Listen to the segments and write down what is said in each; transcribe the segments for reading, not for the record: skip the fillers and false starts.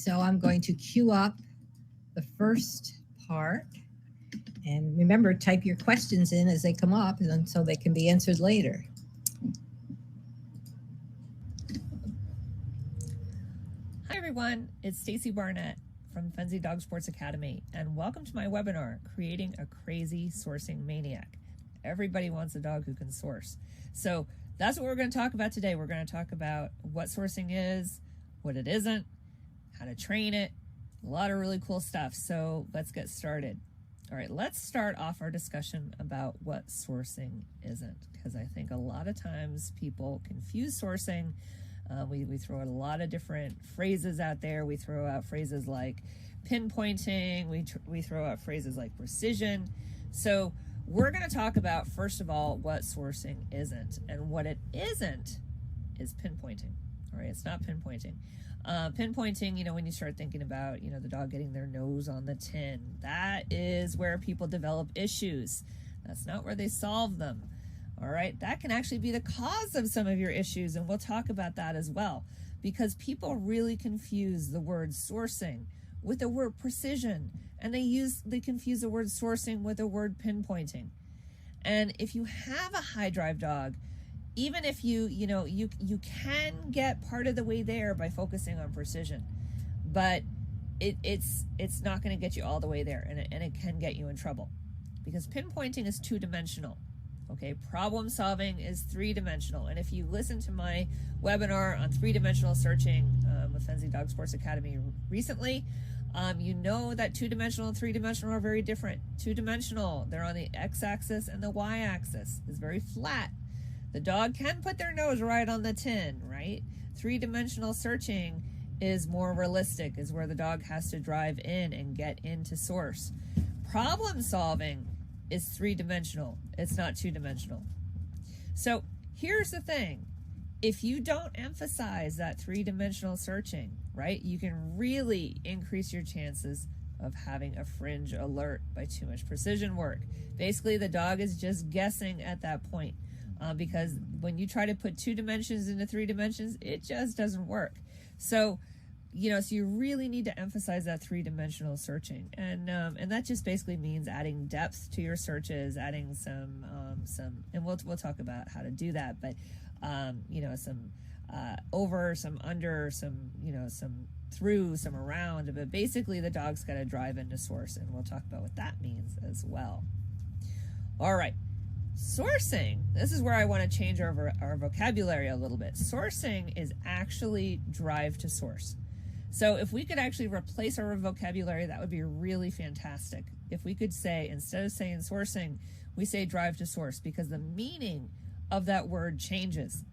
so I'm going to queue up the first part. And remember, type your questions in as they come up and so they can be answered later. Hi everyone, it's Stacy Barnett from Frenzy Dog Sports Academy, and welcome to my webinar, Creating a Crazy Sourcing Maniac. Everybody wants a dog who can source. So that's what we're going to talk about today. We're going to talk about what sourcing is, what it isn't, how to train it, a lot of really cool stuff. So let's get started. All right, let's start off our discussion about what sourcing isn't, because I think a lot of times people confuse sourcing. We throw out a lot of different phrases out there. We throw out phrases like pinpointing. We throw out phrases like precision. So we're going to talk about, first of all, what sourcing isn't. And what it isn't is pinpointing. All right, it's not pinpointing. Pinpointing, when you start thinking about, the dog getting their nose on the tin, that is where people develop issues. That's not where they solve them. All right, that can actually be the cause of some of your issues, and we'll talk about that as well, because people really confuse the word sourcing with the word precision, and they confuse the word sourcing with the word pinpointing. And if you have a high drive dog, even if you can get part of the way there by focusing on precision, but it's not going to get you all the way there, and it can get you in trouble, because pinpointing is two-dimensional. Okay, problem solving is three-dimensional. And if you listen to my webinar on three-dimensional searching with Frenzy Dog Sports Academy recently, you know that two-dimensional and three-dimensional are very different. Two-dimensional, they're on the x-axis, and the y-axis is very flat. The dog can put their nose right on the tin, right? Three-dimensional searching is more realistic, is where the dog has to drive in and get into source. Problem solving is three-dimensional. It's not two-dimensional. So here's the thing. If you don't emphasize that three-dimensional searching, right, you can really increase your chances of having a fringe alert by too much precision work. Basically, the dog is just guessing at that point, because when you try to put two dimensions into three dimensions, it just doesn't work. So you really need to emphasize that three-dimensional searching, and that just basically means adding depth to your searches, adding some, and we'll talk about how to do that. But some over, some under, some through, some around. But basically, the dog's got to drive into source, and we'll talk about what that means as well. All right. Sourcing, this is where I want to change our vocabulary a little bit. Sourcing is actually drive to source. So if we could actually replace our vocabulary, that would be really fantastic. If we could say, instead of saying sourcing, we say drive to source, because the meaning of that word changes.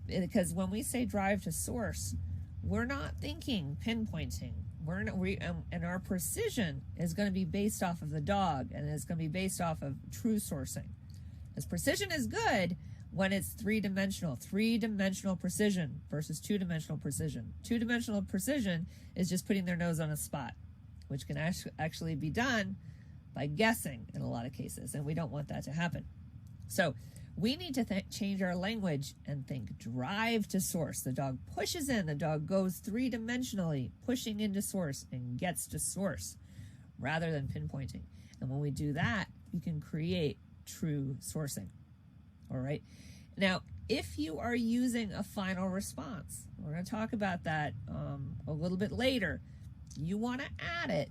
Because when we say drive to source, we're not thinking pinpointing. And our precision is going to be based off of the dog, and it's going to be based off of true sourcing. Because precision is good when it's three-dimensional precision versus two-dimensional precision. Two-dimensional precision is just putting their nose on a spot, which can actually be done by guessing in a lot of cases, and we don't want that to happen. So we need to change our language and think drive to source. The dog pushes in, the dog goes three-dimensionally, pushing into source and gets to source, rather than pinpointing. And when we do that, we can create true sourcing. All right. Now, if you are using a final response, we're going to talk about that a little bit later. You want to add it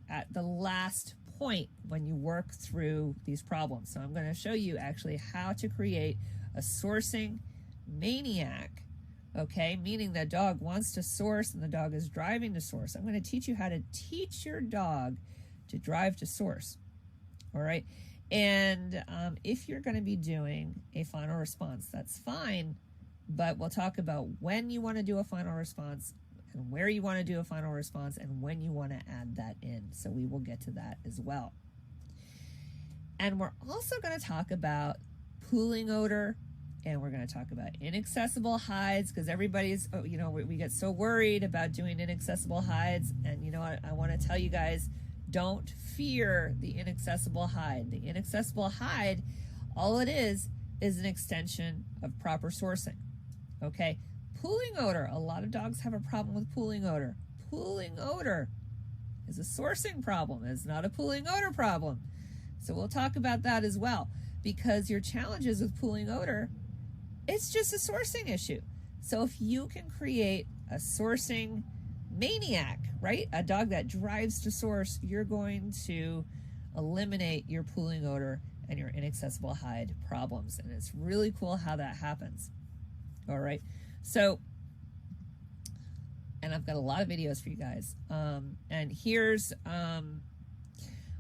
at the last point when you work through these problems. So I'm going to show you actually how to create a sourcing maniac. Okay, meaning the dog wants to source and the dog is driving to source. I'm going to teach you how to teach your dog to drive to source. All right. And if you're going to be doing a final response, that's fine, but we'll talk about when you want to do a final response and where you want to do a final response and when you want to add that in. So we will get to that as well. And we're also going to talk about pooling odor, and we're going to talk about inaccessible hides, because everybody's, we get so worried about doing inaccessible hides. And I want to tell you guys, don't fear the inaccessible hide. The inaccessible hide, all it is an extension of proper sourcing. Okay, pooling odor. A lot of dogs have a problem with pooling odor. pooling odor is a sourcing problem. It's not a pooling odor problem. So we'll talk about that as well, because your challenges with pooling odor, it's just a sourcing issue. So if you can create a sourcing maniac, right? A dog that drives to source, you're going to eliminate your pooling odor and your inaccessible hide problems. And it's really cool how that happens. All right. So, and I've got a lot of videos for you guys. And here's,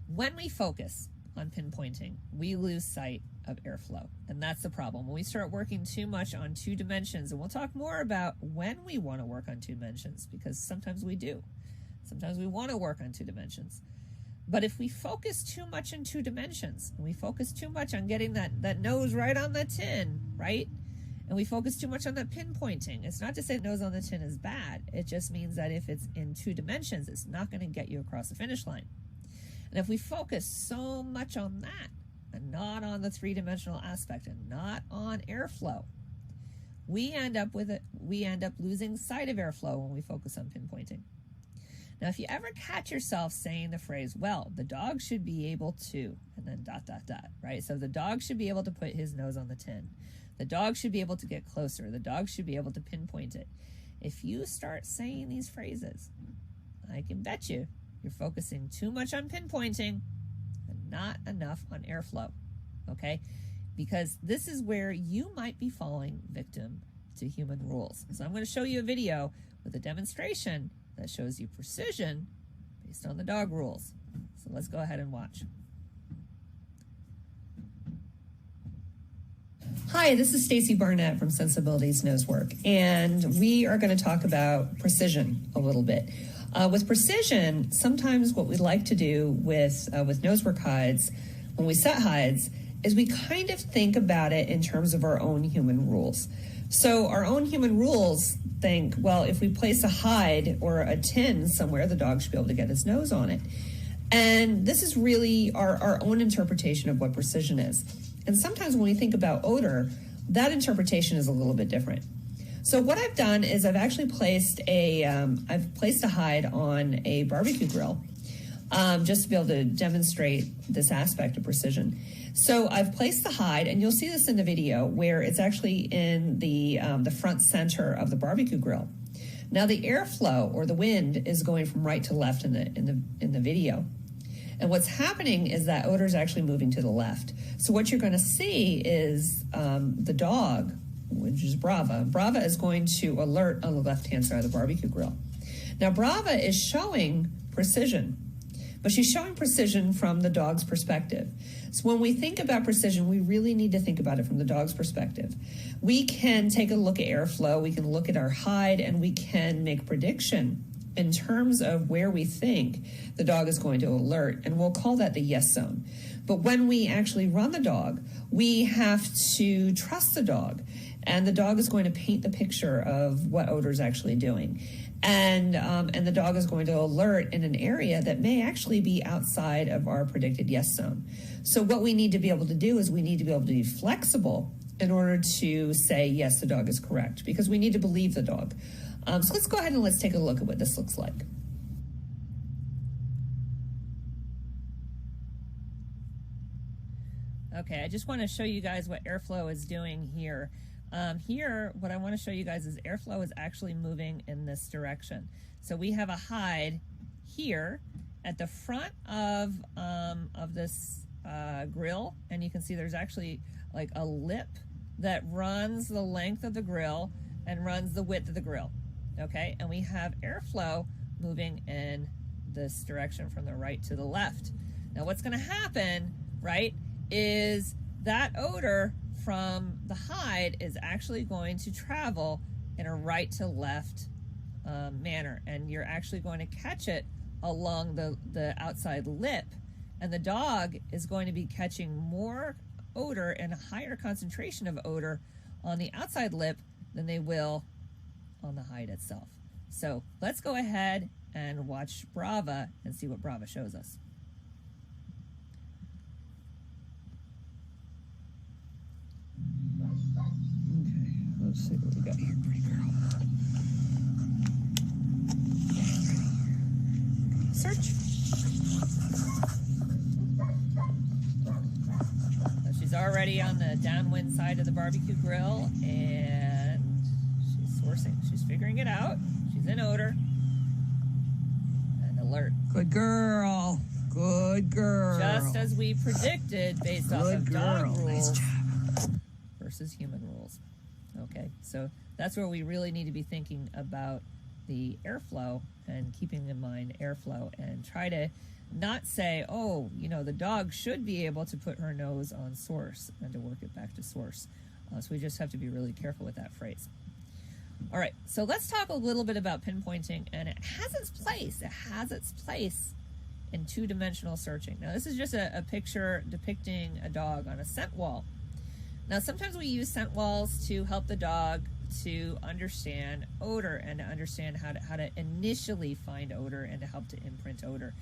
when we focus on pinpointing, we lose sight of airflow. And that's the problem. When we start working too much on 2 dimensions, and we'll talk more about when we want to work on 2 dimensions, because sometimes we do. Sometimes we want to work on 2 dimensions. But if we focus too much in 2 dimensions, and we focus too much on getting that nose right on the tin, right? And we focus too much on that pinpointing. It's not to say nose on the tin is bad. It just means that if it's in 2 dimensions, it's not going to get you across the finish line. And if we focus so much on that and not on the 3-dimensional aspect and not on airflow, we end up losing sight of airflow when we focus on pinpointing. Now, if you ever catch yourself saying the phrase, well, the dog should be able to, and then ... right? So the dog should be able to put his nose on the tin. The dog should be able to get closer. The dog should be able to pinpoint it. If you start saying these phrases, I can bet you're focusing too much on pinpointing and not enough on airflow, okay? Because this is where you might be falling victim to human rules. So I'm going to show you a video with a demonstration that shows you precision based on the dog rules. So let's go ahead and watch. Hi, this is Stacy Barnett from Sensibilities Nosework, and we are going to talk about precision a little bit. With precision, sometimes what we like to do with nosework hides, when we set hides, is we kind of think about it in terms of our own human rules. So our own human rules think, well, if we place a hide or a tin somewhere, the dog should be able to get his nose on it. And this is really our own interpretation of what precision is. And sometimes when we think about odor, that interpretation is a little bit different. So what I've done is I've actually placed a hide on a barbecue grill, just to be able to demonstrate this aspect of precision. So I've placed the hide, and you'll see this in the video, where it's actually in the front center of the barbecue grill. Now the airflow or the wind is going from right to left in the video. And what's happening is that odor is actually moving to the left. So what you're going to see is the dog, which is Brava. Brava is going to alert on the left-hand side of the barbecue grill. Now Brava is showing precision, but she's showing precision from the dog's perspective. So when we think about precision, we really need to think about it from the dog's perspective. We can take a look at airflow, we can look at our hide, and we can make prediction in terms of where we think the dog is going to alert, and we'll call that the yes zone. But when we actually run the dog, we have to trust the dog, and the dog is going to paint the picture of what odor is actually doing. And the dog is going to alert in an area that may actually be outside of our predicted yes zone. So what we need to be able to do is we need to be able to be flexible in order to say, yes, the dog is correct, because we need to believe the dog. So let's go ahead and let's take a look at what this looks like. Okay, I just want to show you guys what airflow is doing here. Here, what I want to show you guys is airflow is actually moving in this direction. So we have a hide here at the front of this grill, and you can see there's actually like a lip that runs the length of the grill and runs the width of the grill. Okay, and we have airflow moving in this direction from the right to the left. Now what's going to happen, right, is that odor from the hide is actually going to travel in a right to left manner, and you're actually going to catch it along the outside lip, and the dog is going to be catching more odor and a higher concentration of odor on the outside lip than they will on the hide itself. So let's go ahead and watch Brava and see what Brava shows us. Okay, let's see what we got here, pretty girl. search. So she's already on the downwind side of the barbecue grill, and she's sourcing. She's figuring it out. She's in odor. And alert. Good girl. Good girl. Just as we predicted based off of dog girl. rules Nice versus human rules. Okay, so that's where we really need to be thinking about the airflow and keeping in mind airflow, and try to not say, oh, you know, the dog should be able to put her nose on source and to work it back to source. So we just have to be really careful with that phrase. All right, so let's talk a little bit about pinpointing, and it has its place. It has its place in two-dimensional searching. Now, this is just a picture depicting a dog on a scent wall. Now, sometimes we use scent walls to help the dog to understand odor and to understand how to initially find odor and to help to imprint odor.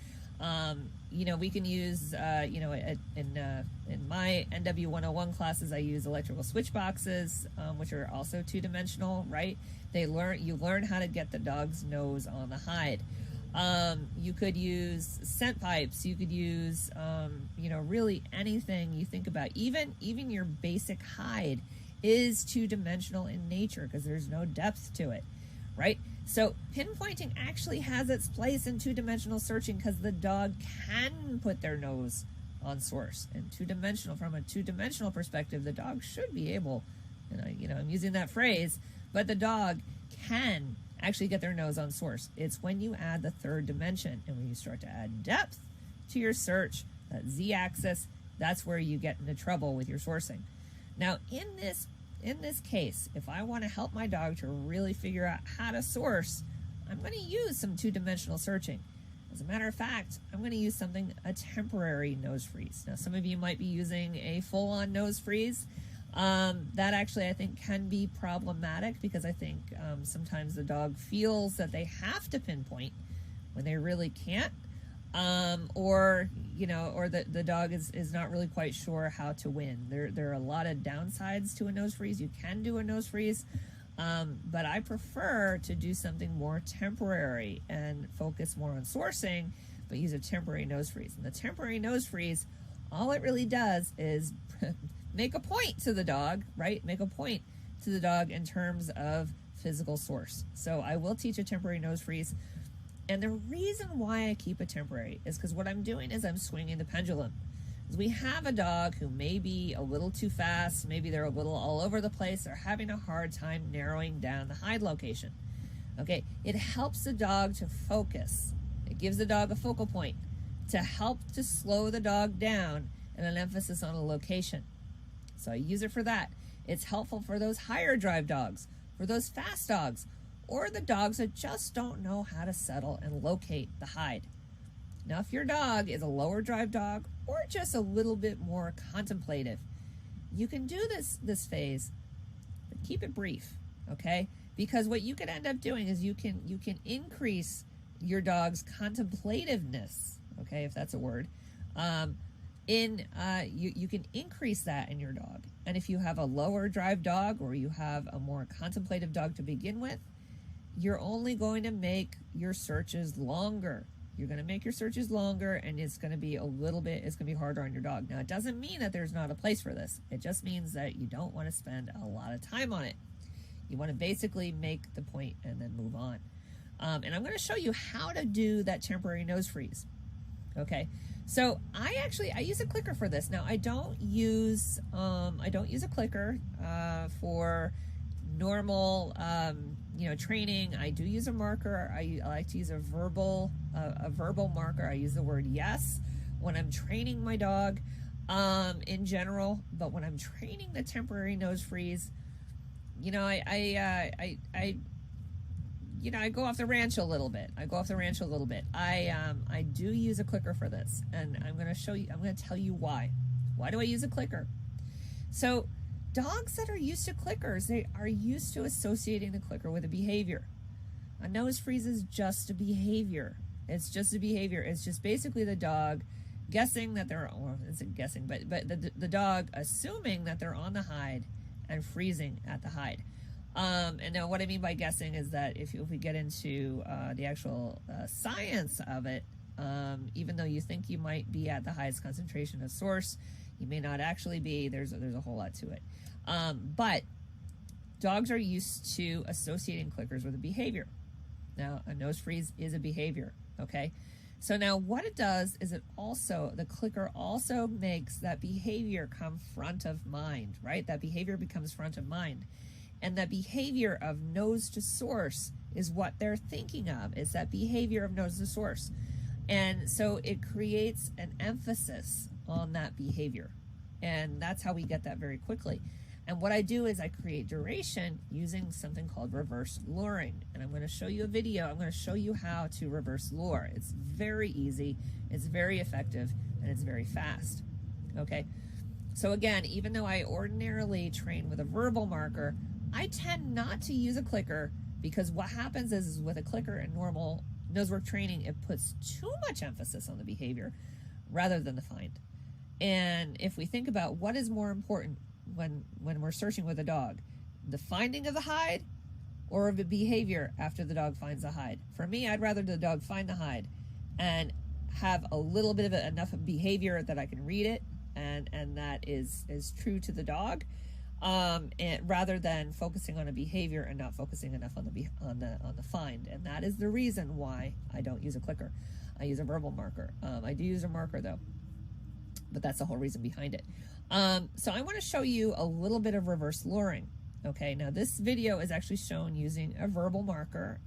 You know, we can use, you know, in my NW101 classes, I use electrical switch boxes, which are also two-dimensional, right? You learn how to get the dog's nose on the hide. You could use scent pipes. You could use, you know, really anything you think about. Even your basic hide is two-dimensional in nature because there's no depth to it, right? So pinpointing actually has its place in two-dimensional searching because the dog can put their nose on source. And from a two-dimensional perspective, the dog should be able, and you know, I'm using that phrase, but the dog can actually get their nose on source. It's when you add the third dimension and when you start to add depth to your search, that z-axis, that's where you get into trouble with your sourcing. Now, in this case, if I want to help my dog to really figure out how to source, I'm going to use some two-dimensional searching. As a matter of fact, I'm going to use a temporary nose freeze. Now, some of you might be using a full-on nose freeze. That actually, I think, can be problematic because I think sometimes the dog feels that they have to pinpoint when they really can't. Or the dog is not really quite sure how to win. There are a lot of downsides to a nose freeze. You can do a nose freeze, but I prefer to do something more temporary and focus more on sourcing, but use a temporary nose freeze. And the temporary nose freeze, all it really does is make a point to the dog, right? Make a point to the dog in terms of physical source. So I will teach a temporary nose freeze. And the reason why I keep it temporary is because what I'm doing is I'm swinging the pendulum. We have a dog who may be a little too fast, maybe they're a little all over the place, they're having a hard time narrowing down the hide location. Okay, it helps the dog to focus. It gives the dog a focal point to help to slow the dog down and an emphasis on a location. So I use it for that. It's helpful for those higher drive dogs, for those fast dogs, or the dogs that just don't know how to settle and locate the hide. Now, if your dog is a lower drive dog or just a little bit more contemplative, you can do this phase, but keep it brief, okay? Because what you can end up doing is you can increase your dog's contemplativeness, okay, if that's a word. You can increase that in your dog. And if you have a lower drive dog or you have a more contemplative dog to begin with, you're only going to make your searches longer. You're going to make your searches longer, and it's going to be harder on your dog. Now, it doesn't mean that there's not a place for this. It just means that you don't want to spend a lot of time on it. You want to basically make the point and then move on. And I'm going to show you how to do that temporary nose freeze. Okay, so I use a clicker for this. Now, I don't use a clicker for normal training. I do use a marker. I like to use a verbal marker. I use the word yes when I'm training my dog in general, but when I'm training the temporary nose freeze, I go off the ranch a little bit. I do use a clicker for this, and I'm going to tell you why. Why do I use a clicker? So dogs that are used to clickers, they are used to associating the clicker with a behavior. A nose freeze is just a behavior. It's just a behavior. It's just basically the dog guessing that the dog assuming that they're on the hide and freezing at the hide. And now what I mean by guessing is that if we get into the actual science of it, Even though you think you might be at the highest concentration of source, you may not actually be. There's a whole lot to it. But dogs are used to associating clickers with a behavior. Now, a nose freeze is a behavior, okay? So now what it does is the clicker also makes that behavior come front of mind, right? That behavior becomes front of mind. And that behavior of nose to source is what they're thinking of, is that behavior of nose to source. And so it creates an emphasis on that behavior. And that's how we get that very quickly. And what I do is I create duration using something called reverse luring. And I'm going to show you a video. I'm going to show you how to reverse lure. It's very easy, it's very effective, and it's very fast. Okay? So again, even though I ordinarily train with a verbal marker, I tend not to use a clicker, because what happens is with a clicker in normal nosework training, it puts too much emphasis on the behavior rather than the find. And if we think about what is more important when we're searching with a dog, the finding of the hide or the behavior after the dog finds the hide. For me, I'd rather the dog find the hide and have a little bit of enough behavior that I can read it and that is true to the dog, and rather than focusing on a behavior and not focusing enough on the find. And that is the reason why I don't use a clicker. I use a verbal marker. I do use a marker though, but that's the whole reason behind it. So I want to show you a little bit of reverse luring. Okay, now this video is actually shown using a verbal marker.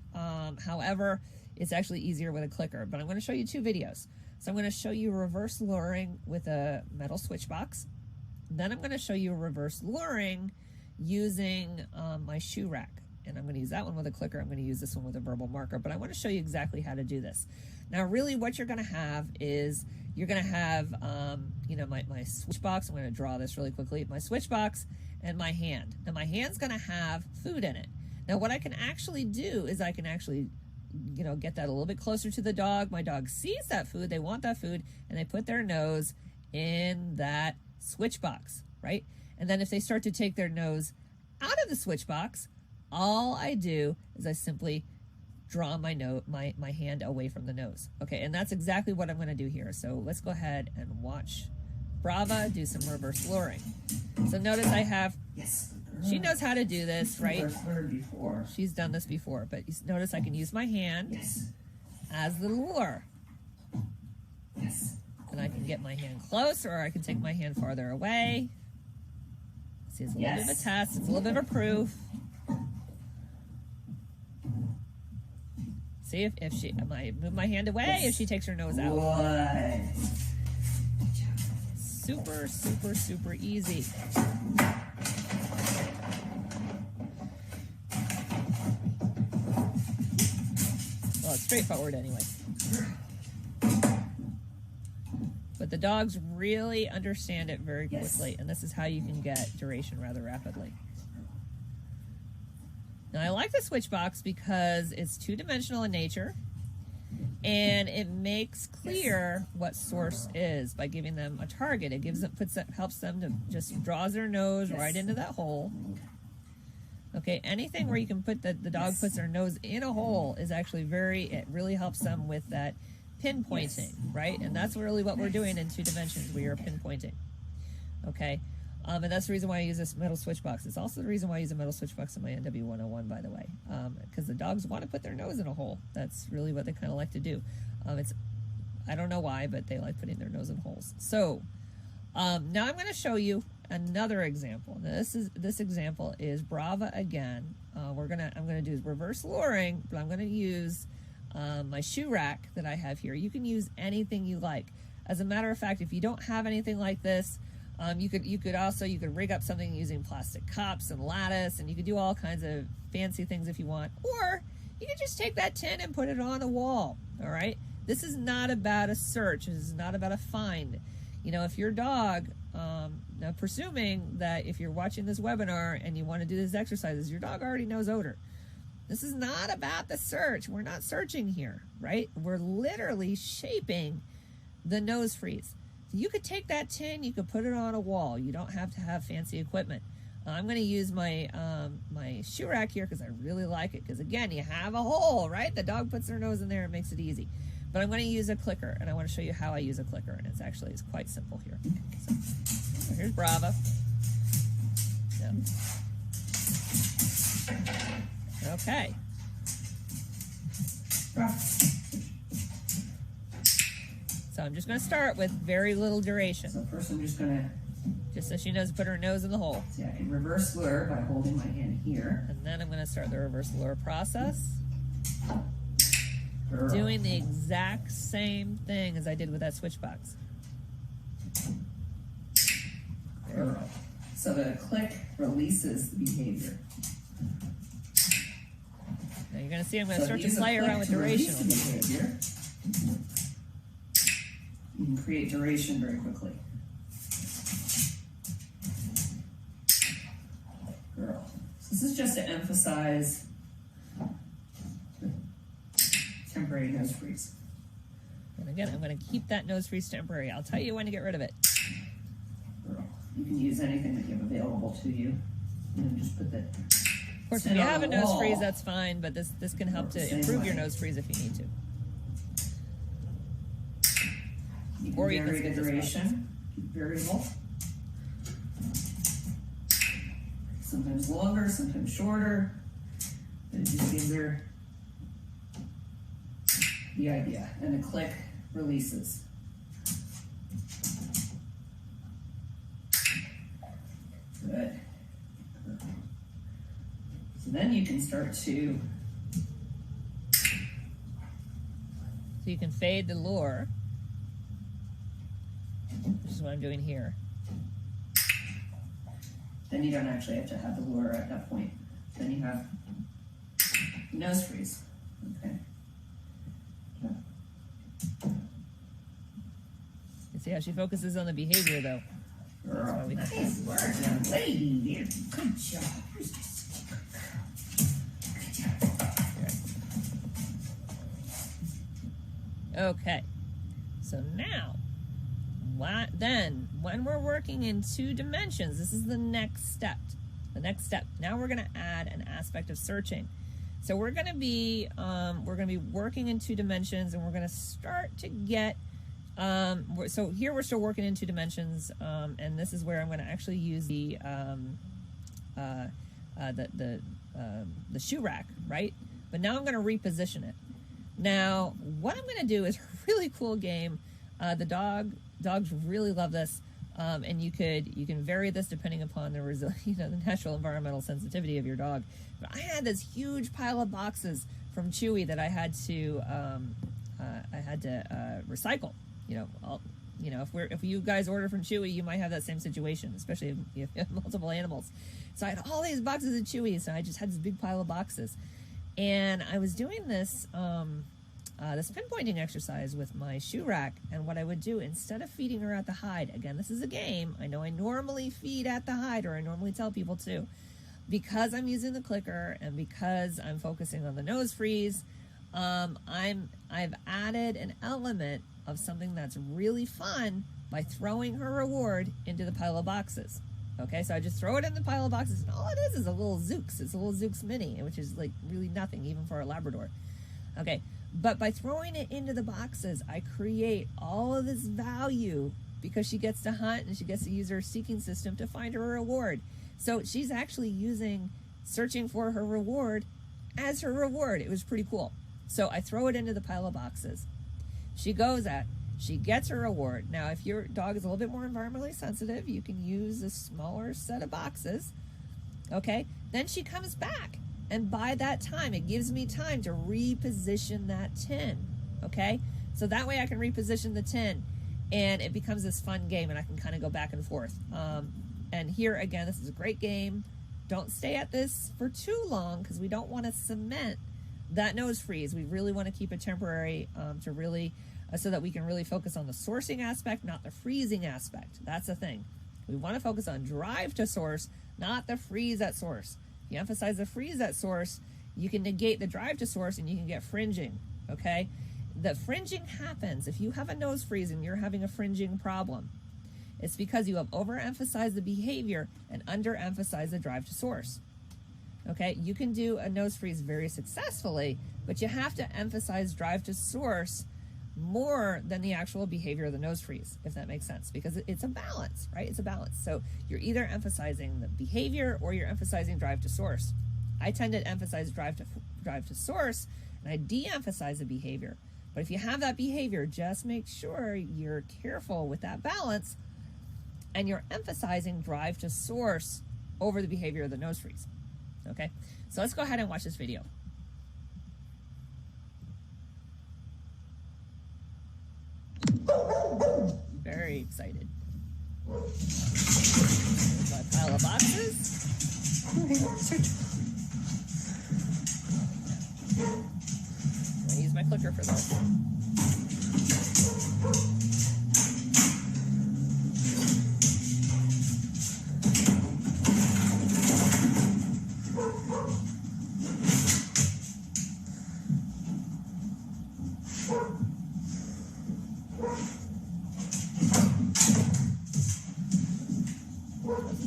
However, it's actually easier with a clicker, but I'm going to show you two videos. So I'm going to show you reverse luring with a metal switch box. Then I'm going to show you reverse luring using my shoe rack. And I'm going to use that one with a clicker. I'm going to use this one with a verbal marker, but I want to show you exactly how to do this. Now, really what you're going to have is you're going to have, my switch box. I'm going to draw this really quickly. My switch box and my hand. Now, my hand's going to have food in it. Now, what I can actually do is I can actually, get that a little bit closer to the dog. My dog sees that food. They want that food, and they put their nose in that switch box, right? And then if they start to take their nose out of the switch box, all I do is I simply draw my hand away from the nose. Okay, and that's exactly what I'm going to do here. So let's go ahead and watch Brava do some reverse luring. So notice I have, she knows how to do this, right? She's done this before, but you notice I can use my hand as the lure. And I can get my hand close, or I can take my hand farther away. See, it's a little bit of a test. It's a little bit of a proof. See if she, I move my hand away, if she takes her nose out. Super, super, super easy. Well, it's straightforward anyway. But the dogs really understand it very quickly, and this is how you can get duration rather rapidly. Now, I like the switch box because it's two-dimensional in nature, and it makes clear what source is by giving them a target. It helps them to just draws their nose right into that hole. Okay, anything where you can put the dog puts their nose in a hole is actually it really helps them with that pinpointing, right? And that's really what we're doing in 2 dimensions. We are pinpointing. Okay, and that's the reason why I use this metal switch box. It's also the reason why I use a metal switch box in my NW101, by the way, because the dogs want to put their nose in a hole. That's really what they kind of like to do. I don't know why, but they like putting their nose in holes. So now I'm going to show you another example. Now, this example is Brava again. I'm gonna do reverse luring, but I'm gonna use my shoe rack that I have here. You can use anything you like. As a matter of fact, if you don't have anything like this, you could rig up something using plastic cups and lattice, and you could do all kinds of fancy things if you want. Or you could just take that tin and put it on a wall. All right. This is not about a search. This is not about a find. If your dog, now presuming that if you're watching this webinar and you want to do these exercises, your dog already knows odor. This is not about the search. We're not searching here, right? We're literally shaping the nose freeze. So you could take that tin, you could put it on a wall. You don't have to have fancy equipment. I'm going to use my my shoe rack here because I really like it. Because again, you have a hole, right? The dog puts their nose in there and makes it easy. But I'm going to use a clicker, and I want to show you how I use a clicker, and it's quite simple here. So here's Brava. Yeah. Okay. So I'm just going to start with very little duration. So first I'm just gonna, Just so she knows to put her nose in the hole. see, I can reverse lure by holding my hand here. And then I'm going to start the reverse lure process. Girl. Doing the exact same thing as I did with that switch box. Girl. So the click releases the behavior. Now you're going to see I'm going to So start use to a play click around with to release duration. the behavior. You can create duration very quickly. Girl. So this is just to emphasize temporary nose freeze. And again, I'm going to keep that nose freeze temporary. I'll tell you when to get rid of it. Girl. You can use anything that you have available to you. And just put that. Of course, if you have a nose freeze, that's fine, but this can help to improve your nose freeze if you need to. You can Or you can vary the skip this duration, keep variable. Sometimes longer, sometimes shorter. But it just gives her the idea. And the click releases. Good. So then you can start to So you can fade the lure, which is what I'm doing here. then you don't actually have to have the lure at that point. Then you have nose freeze. Okay. You see how she focuses on the behavior, though. Girl, why we have to- nice work, young lady. There. Good job. Good job. Okay. So now, when we're working in 2 dimensions, this is the next step. The next step. Now we're going to add an aspect of searching. So we're going to be working in 2 dimensions, and we're going to start to get. So here we're still working in 2 dimensions, and this is where I'm going to actually use the shoe rack, right? But now I'm going to reposition it. Now, what I'm going to do is a really cool game. The dogs really love this, and you can vary this depending upon the natural environmental sensitivity of your dog. But I had this huge pile of boxes from Chewy that I had to recycle. If you guys order from Chewy, you might have that same situation, especially if you have multiple animals. So I had all these boxes of Chewy, so I just had this big pile of boxes. And I was doing this pinpointing exercise with my shoe rack, and what I would do, instead of feeding her at the hide, again, this is a game, I know I normally feed at the hide, or I normally tell people to, because I'm using the clicker and because I'm focusing on the nose freeze, I've added an element of something that's really fun by throwing her reward into the pile of boxes. Okay, so I just throw it in the pile of boxes, and all it is a little Zooks. It's a little Zooks Mini, which is like really nothing, even for a Labrador. Okay, but by throwing it into the boxes, I create all of this value because she gets to hunt and she gets to use her seeking system to find her reward. So she's actually searching for her reward as her reward. It was pretty cool. So I throw it into the pile of boxes. She gets her reward. Now, if your dog is a little bit more environmentally sensitive, you can use a smaller set of boxes. Okay, then she comes back. And by that time, it gives me time to reposition that tin. Okay, so that way I can reposition the tin, and it becomes this fun game, and I can kind of go back and forth. And here again, this is a great game. Don't stay at this for too long because we don't want to cement that nose freeze. We really want to keep it temporary so that we can really focus on the sourcing aspect, not the freezing aspect. That's the thing. We want to focus on drive to source, not the freeze at source. If you emphasize the freeze at source, you can negate the drive to source and you can get fringing, okay? The fringing happens if you have a nose freeze and you're having a fringing problem. It's because you have overemphasized the behavior and underemphasized the drive to source. Okay, you can do a nose freeze very successfully, but you have to emphasize drive to source more than the actual behavior of the nose freeze, if that makes sense, because it's a balance, right? It's a balance. So you're either emphasizing the behavior or you're emphasizing drive to source. I tend to emphasize drive to source, and I de-emphasize the behavior. But if you have that behavior, just make sure you're careful with that balance and you're emphasizing drive to source over the behavior of the nose freeze. Okay, so let's go ahead and watch this video. Very excited. There's my pile of boxes. I'm gonna use my clicker for this.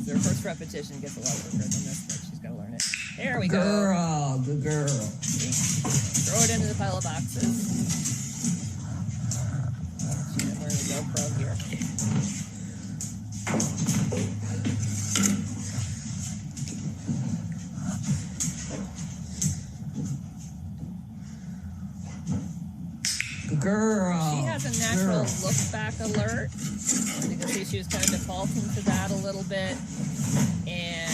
Their first repetition gets a lot quicker than this, but she's got to learn it. There we go. Girl, good girl. Throw it into the pile of boxes. She's going to learn the GoPro here. Good girl. She has a natural look back alert. You can see she was kind of defaulting to that a little bit. And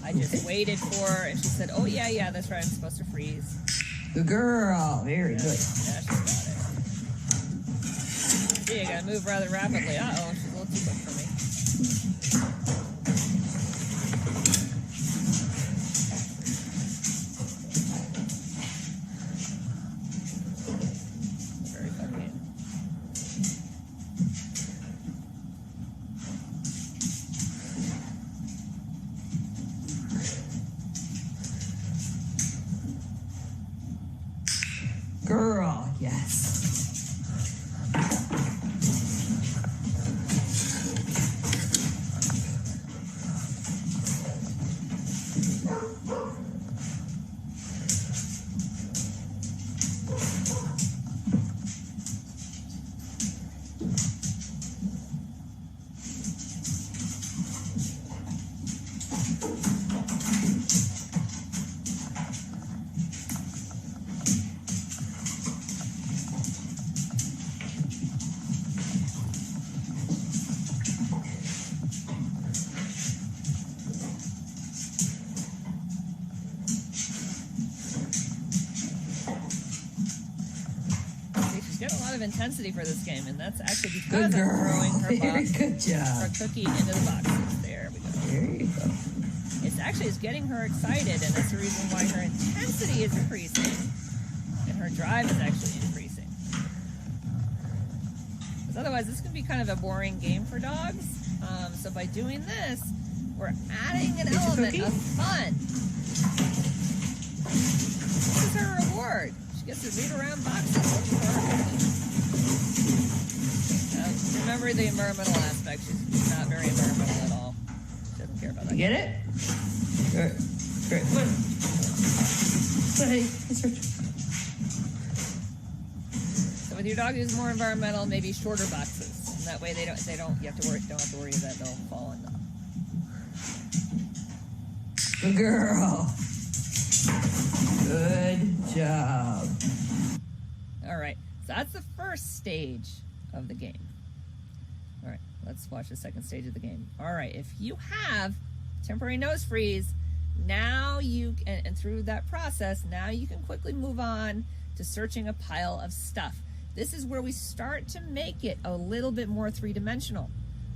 I just waited for her, and she said, oh, yeah, that's right, I'm supposed to freeze. Good girl. Very good. Yeah, she's got it. See, I got to move rather rapidly. Uh-oh, she's a little too quick for me. Very fun game. Girl, yes. She's got a lot of intensity for this game, and that's actually because Good I'm girl. throwing her Very box, good job. her cookie into the boxes. There we go. There you go. It's actually getting her excited, and that's the reason why her intensity is increasing, and her drive is actually increasing. Because otherwise, this can be kind of a boring game for dogs. So by doing this, we're adding an element cookie? of fun. This is her reward. She gets to root around boxes looking for her cookie. Remember the environmental aspect. She's not very environmental at all. She doesn't care about that. You get it? Good. Good. Come on. Hey, let's search. So with your dog who's more environmental, maybe shorter boxes. And that way you don't have to worry that they'll fall in them. Good girl. Good job. All right. So that's the first stage of the game. All right. Let's watch the second stage of the game. All right. If you have temporary nose freeze, now and through that process, now you can quickly move on to searching a pile of stuff. This is where we start to make it a little bit more three-dimensional,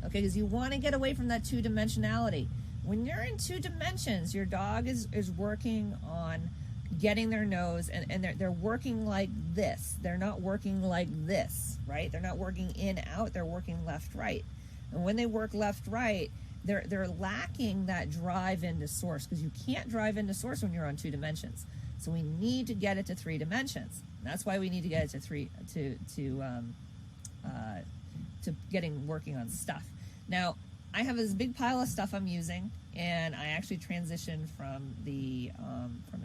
okay? Because you want to get away from that two-dimensionality. When you're in 2 dimensions, your dog is working on getting their nose, and they're working like this. They're not working like this, right? They're not working in, out. They're working left, right. And when they work left, right, they're lacking that drive into source, because you can't drive into source when you're on 2 dimensions. So we need to get it to 3 dimensions. And that's why we need to get it to working on stuff. Now, I have this big pile of stuff I'm using, and I actually transitioned from the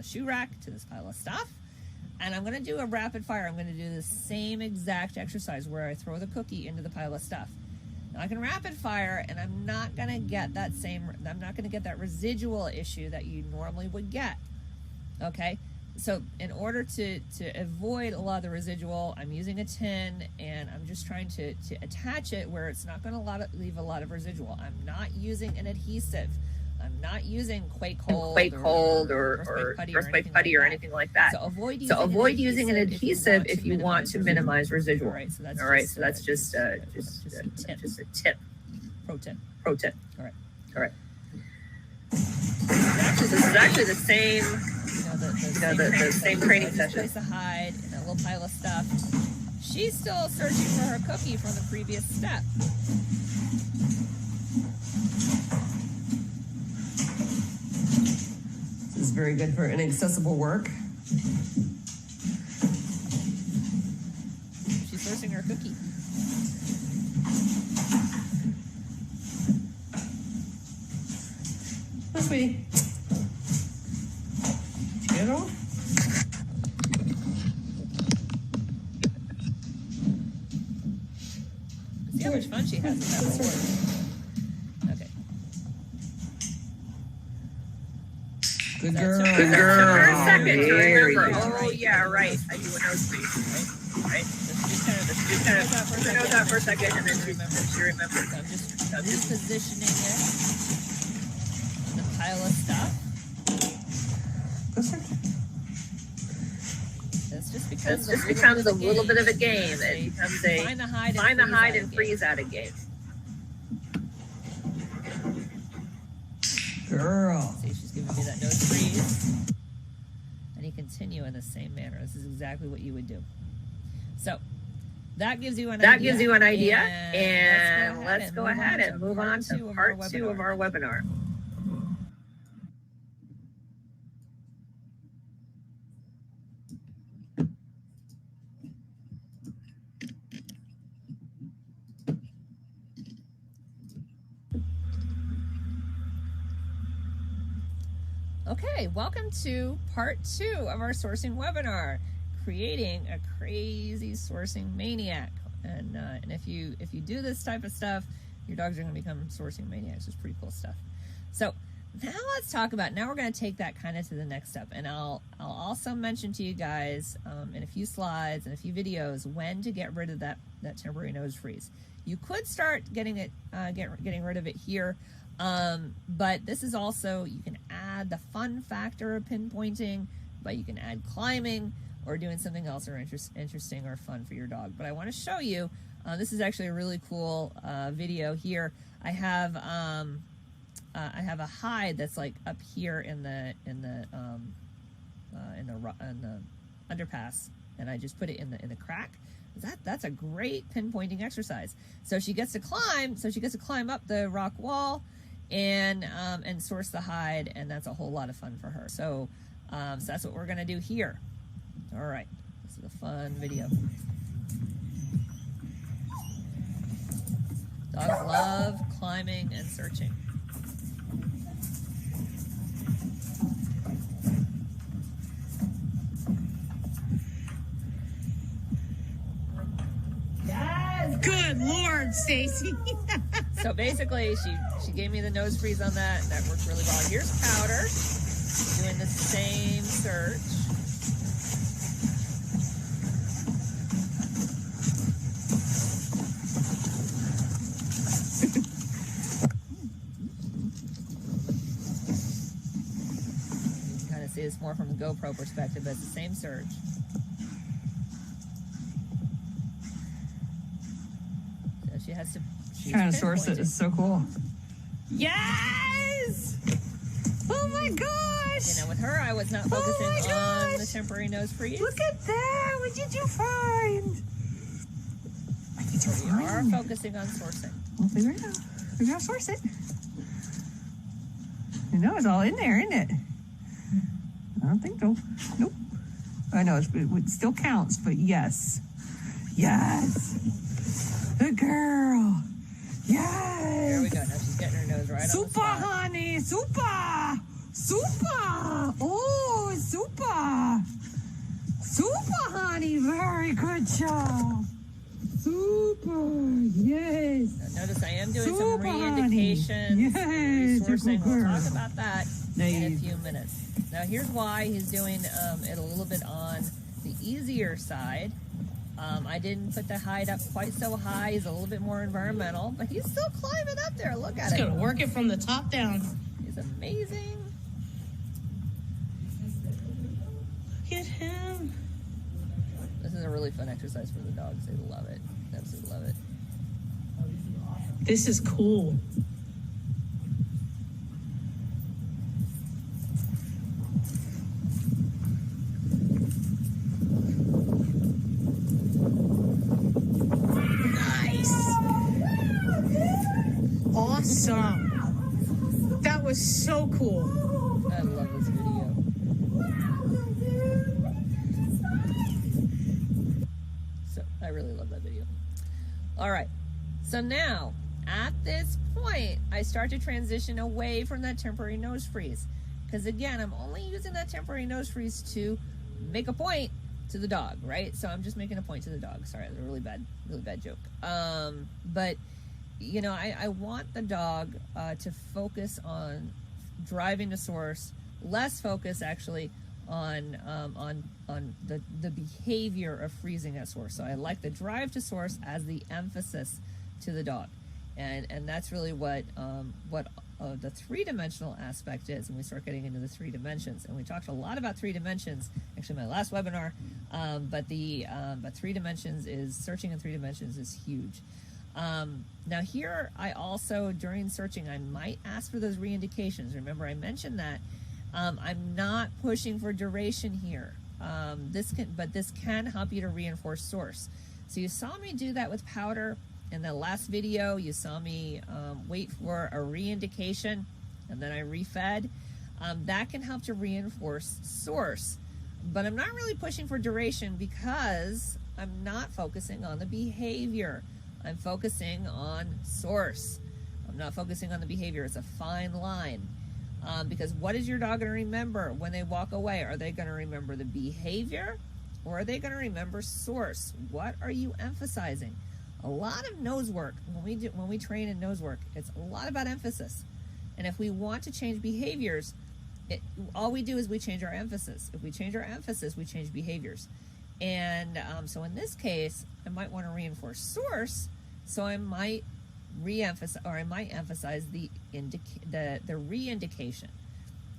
shoe rack to this pile of stuff. And I'm going to do a rapid fire. I'm going to do the same exact exercise where I throw the cookie into the pile of stuff. Now I can rapid fire, and I'm not going to get that residual issue that you normally would get. Okay? So in order to avoid a lot of the residual, I'm using a tin, and I'm just trying to attach it where it's not going to leave a lot of residual. I'm not using an adhesive. I'm not using Quake Hold or Earthquake Putty or anything like that. So avoid using an adhesive if you want to minimize residual. All right, so that's just a tip. Pro tip. All right. This is actually the same. The same training session. Place a hide in a little pile of stuff. She's still searching for her cookie from the previous step. This is very good for inaccessible work. She's sourcing her cookie. Oh, sweetie. Did you get it all? See how much fun she has with that board. Okay. Good girl. Good girl. For a second to remember. Right. Oh, yeah, right. I do a nose freeze. Right? Just kind of put her nose out for a second, and then she remembers. So I'm just repositioning it in the pile of stuff. This just becomes a little bit of a game. It becomes a find the hide and freeze out of game. Girl. See, she's giving me that nose freeze. And you continue in the same manner. This is exactly what you would do. So that gives you an idea. And let's go ahead and move on to part 2 of our webinar. Okay, welcome to part 2 of our sourcing webinar, creating a crazy sourcing maniac. And if you do this type of stuff, your dogs are going to become sourcing maniacs. It's pretty cool stuff. So now let's talk about, now we're going to take that kind of to the next step. And I'll also mention to you guys in a few slides and a few videos when to get rid of that temporary nose freeze. You could start getting rid of it here. But this is also, you can add the fun factor of pinpointing, but you can add climbing or doing something else or interesting or fun for your dog. But I want to show you, this is actually a really cool video here. I have a hide that's like up here in the underpass, and I just put it in the crack. That's a great pinpointing exercise. So she gets to climb up the rock wall and source the hide, and that's a whole lot of fun for her. So that's what we're gonna do here. All right, this is a fun video. Dogs love climbing and searching. Good Lord, Stacy. So basically, she gave me the nose freeze on that, and that worked really well. Here's Powder doing the same search. You can kind of see this more from the GoPro perspective, but it's the same search. So she has to. Trying to source it is so cool. Yes! Oh my gosh! You know, with her, I was not focusing on the temporary nose freeze. Look at that! What did you find? What did you find? We are focusing on sourcing. We'll figure it out. We're gonna source it. You know, it's all in there, isn't it? I don't think so. Nope. I know it still counts, but yes. Yes! Good girl! Yes! There we go. Now she's getting her nose right on the Super, spot. honey! Super! Super! Oh, super! Super, honey. Very good job. Super. Yes. Now notice I am doing some Super, re-indications, honey. Yes, resourcing. good We'll girl. talk about that There in a you- few minutes. Now here's why he's doing it a little bit on the easier side. I didn't put the hide up quite so high. He's a little bit more environmental, but he's still climbing up there. Look at It's it. gonna work it from the top down. He's amazing. Look at him. This is a really fun exercise for the dogs. They love it. Absolutely love it. This is cool. Nice. Awesome. That was so cool. I love this video. So I really love that video. All right. So now, at this point, I start to transition away from that temporary nose freeze. Because again, I'm only using that temporary nose freeze to make a point to the dog, right? So I'm just making a point to the dog. Sorry, that's a really bad joke. But you know, I want the dog to focus on driving to source, less focus actually on the behavior of freezing at source. So I like the drive to source as the emphasis to the dog, and that's really what the three-dimensional aspect is. And we start getting into the 3 dimensions, and we talked a lot about 3 dimensions actually in my last webinar. But 3 dimensions is searching in 3 dimensions is huge. Now here, I also, during searching, I might ask for those re-indications. Remember, I mentioned that I'm not pushing for duration here. This can help you to reinforce source. So you saw me do that with powder in the last video. You saw me wait for a re-indication, and then I refed. That can help to reinforce source. But I'm not really pushing for duration because I'm not focusing on the behavior. I'm focusing on source. I'm not focusing on the behavior. It's a fine line. Because what is your dog going to remember when they walk away? Are they going to remember the behavior, or are they going to remember source? What are you emphasizing? A lot of nose work, when we train in nose work, it's a lot about emphasis. And if we want to change behaviors, all we do is we change our emphasis. If we change our emphasis, we change behaviors. And so in this case, I might want to reinforce source, so I might re-emphasize, or I might emphasize the re-indication.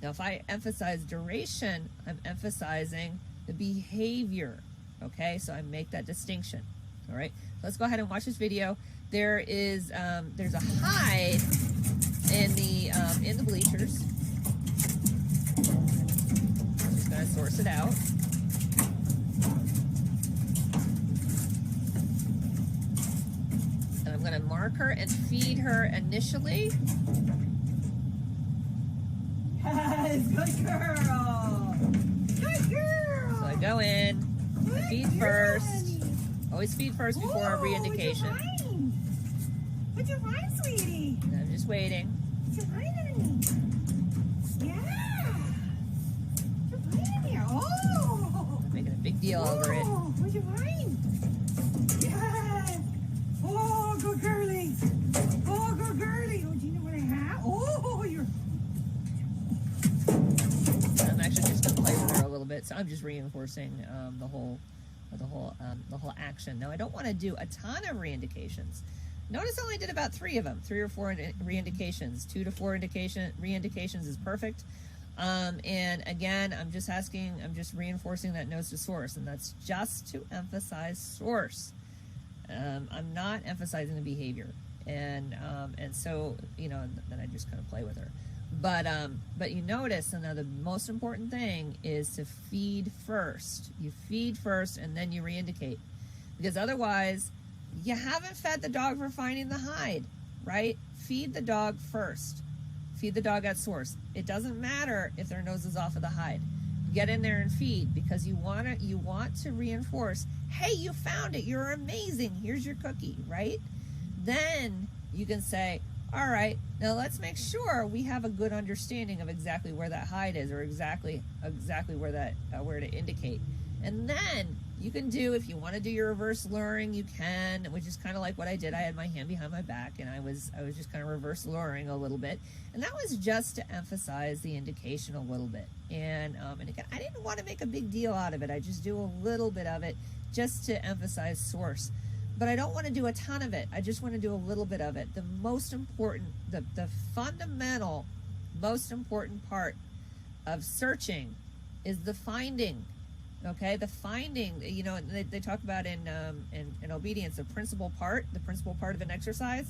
Now, if I emphasize duration, I'm emphasizing the behavior. Okay, so I make that distinction. All right, let's go ahead and watch this video. There's a hide in the bleachers. I'm just gonna source it out. And I'm gonna mark her and feed her initially. Yes, good girl. Good girl. So I go in, I feed first. Always feed first before a re-indication. What's your mind, sweetie? And I'm just waiting. What's your mind, honey? Yeah. What's your mind in here? Oh. Making a big deal over it. Oh, what's your mind? Yes. Oh, good girlie. Oh, good girlie. Oh, do you know what I have? Oh, you're. I'm actually just gonna play with her a little bit, so I'm just reinforcing the whole action. Now I don't want to do a ton of re-indications. Notice I only did about 3 of them, 3 or 4 re-indications. 2 to 4 re-indications is perfect. And again, I'm just reinforcing that nose to source, and that's just to emphasize source. I'm not emphasizing the behavior, and so then I just kind of play with her. But you notice, now the most important thing is to feed first. You feed first and then you re-indicate, because otherwise you haven't fed the dog for finding the hide, right? Feed the dog first. Feed the dog at source. It doesn't matter if their nose is off of the hide. Get in there and feed, because you want to reinforce, hey, you found it, you're amazing, here's your cookie, right? Then you can say, all right, now let's make sure we have a good understanding of exactly where that hide is, or exactly where to indicate. And then you can do, if you want to do your reverse luring, you can, which is kind of like what I did. I had my hand behind my back, and I was just kind of reverse luring a little bit, and that was just to emphasize the indication a little bit. And again, I didn't want to make a big deal out of it. I just do a little bit of it just to emphasize source, but I don't want to do a ton of it. I just want to do a little bit of it. The most important, the fundamental, most important part of searching is the finding. Okay, the finding, you know, they talk about in obedience, the principal part of an exercise.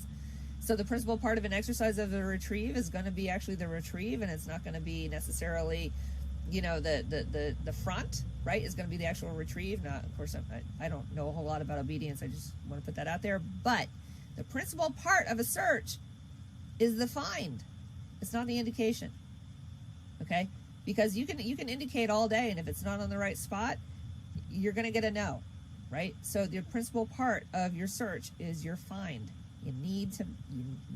So the principal part of an exercise of the retrieve is going to be actually the retrieve, and it's not going to be necessarily, you know, the front, right? It's going to be the actual retrieve. Not, of course, I don't know a whole lot about obedience. I just want to put that out there. But the principal part of a search is the find. It's not the indication. Okay. Because you can indicate all day, and if it's not on the right spot, you're going to get a no, right? So the principal part of your search is your find. You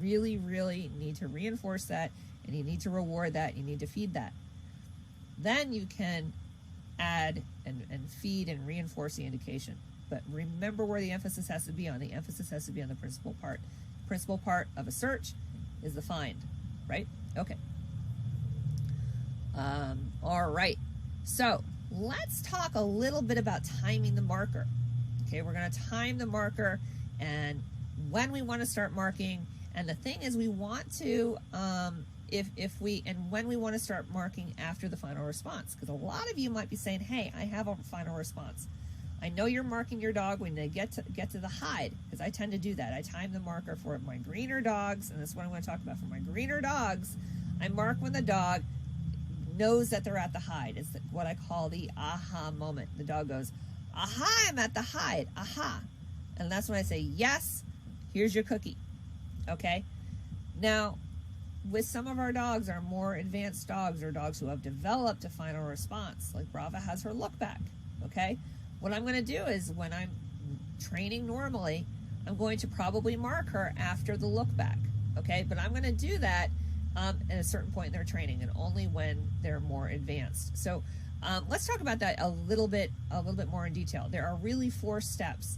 really, really need to reinforce that, and you need to reward that. You need to feed that. Then you can add and feed and reinforce the indication. But remember where the emphasis has to be on. The emphasis has to be on the principal part. Principal part of a search is the find, right? Okay. All right, so let's talk a little bit about timing the marker. Okay, we're going to time the marker and when we want to start marking. And the thing is, we want to, when we want to start marking after the final response, because a lot of you might be saying, hey, I have a final response. I know you're marking your dog when they get to the hide, because I tend to do that. I time the marker for my greener dogs, and this is what I'm going to talk about. For my greener dogs, I mark when the dog knows that they're at the hide. It's what I call the aha moment. The dog goes, aha, I'm at the hide, aha. And that's when I say, yes, here's your cookie. Okay? Now, with some of our dogs, our more advanced dogs, or dogs who have developed a final response, like Brava has her look back. Okay? What I'm going to do is, when I'm training normally, I'm going to probably mark her after the look back. Okay? But I'm going to do that at a certain point in their training, and only when they're more advanced. So let's talk about that a little bit more in detail. There are really 4 steps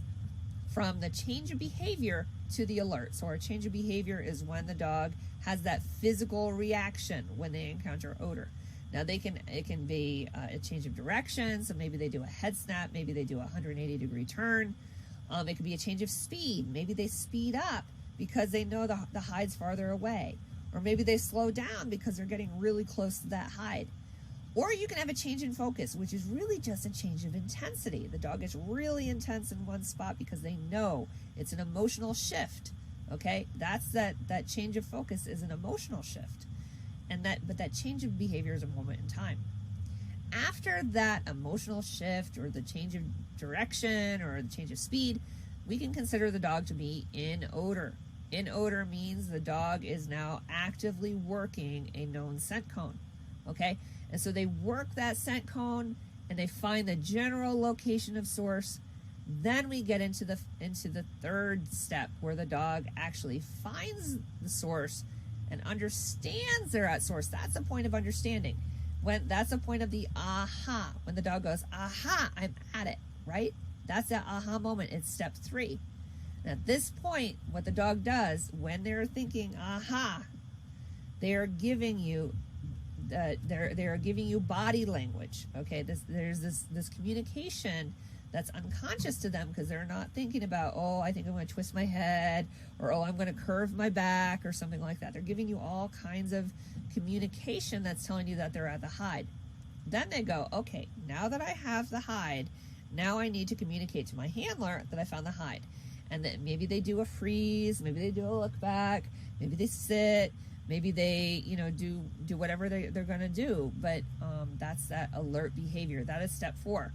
from the change of behavior to the alert. So our change of behavior is when the dog has that physical reaction when they encounter odor. Now it can be a change of direction. So maybe they do a head snap, maybe they do a 180-degree turn. It could be a change of speed. Maybe they speed up because they know the hide's farther away. Or maybe they slow down because they're getting really close to that hide. Or you can have a change in focus, which is really just a change of intensity. The dog gets really intense in one spot because they know it's an emotional shift. Okay, that's that change of focus is an emotional shift. But that change of behavior is a moment in time. After that emotional shift, or the change of direction, or the change of speed, we can consider the dog to be in odor. In odor means the dog is now actively working a known scent cone, okay? And so they work that scent cone, and they find the general location of source. Then we get into the third step, where the dog actually finds the source and understands they're at source. That's a point of understanding. That's a point of the aha, when the dog goes, aha, I'm at it, right? That's that aha moment. It's step 3. At this point, what the dog does when they're thinking, aha, they are giving you body language. Okay, there's this communication that's unconscious to them, because they're not thinking about, oh, I think I'm going to twist my head, or oh, I'm going to curve my back, or something like that. They're giving you all kinds of communication that's telling you that they're at the hide. Then they go, okay, now that I have the hide, now I need to communicate to my handler that I found the hide. And then maybe they do a freeze, maybe they do a look back, maybe they sit, maybe they, do whatever they're going to do. But that's that alert behavior. That is step 4.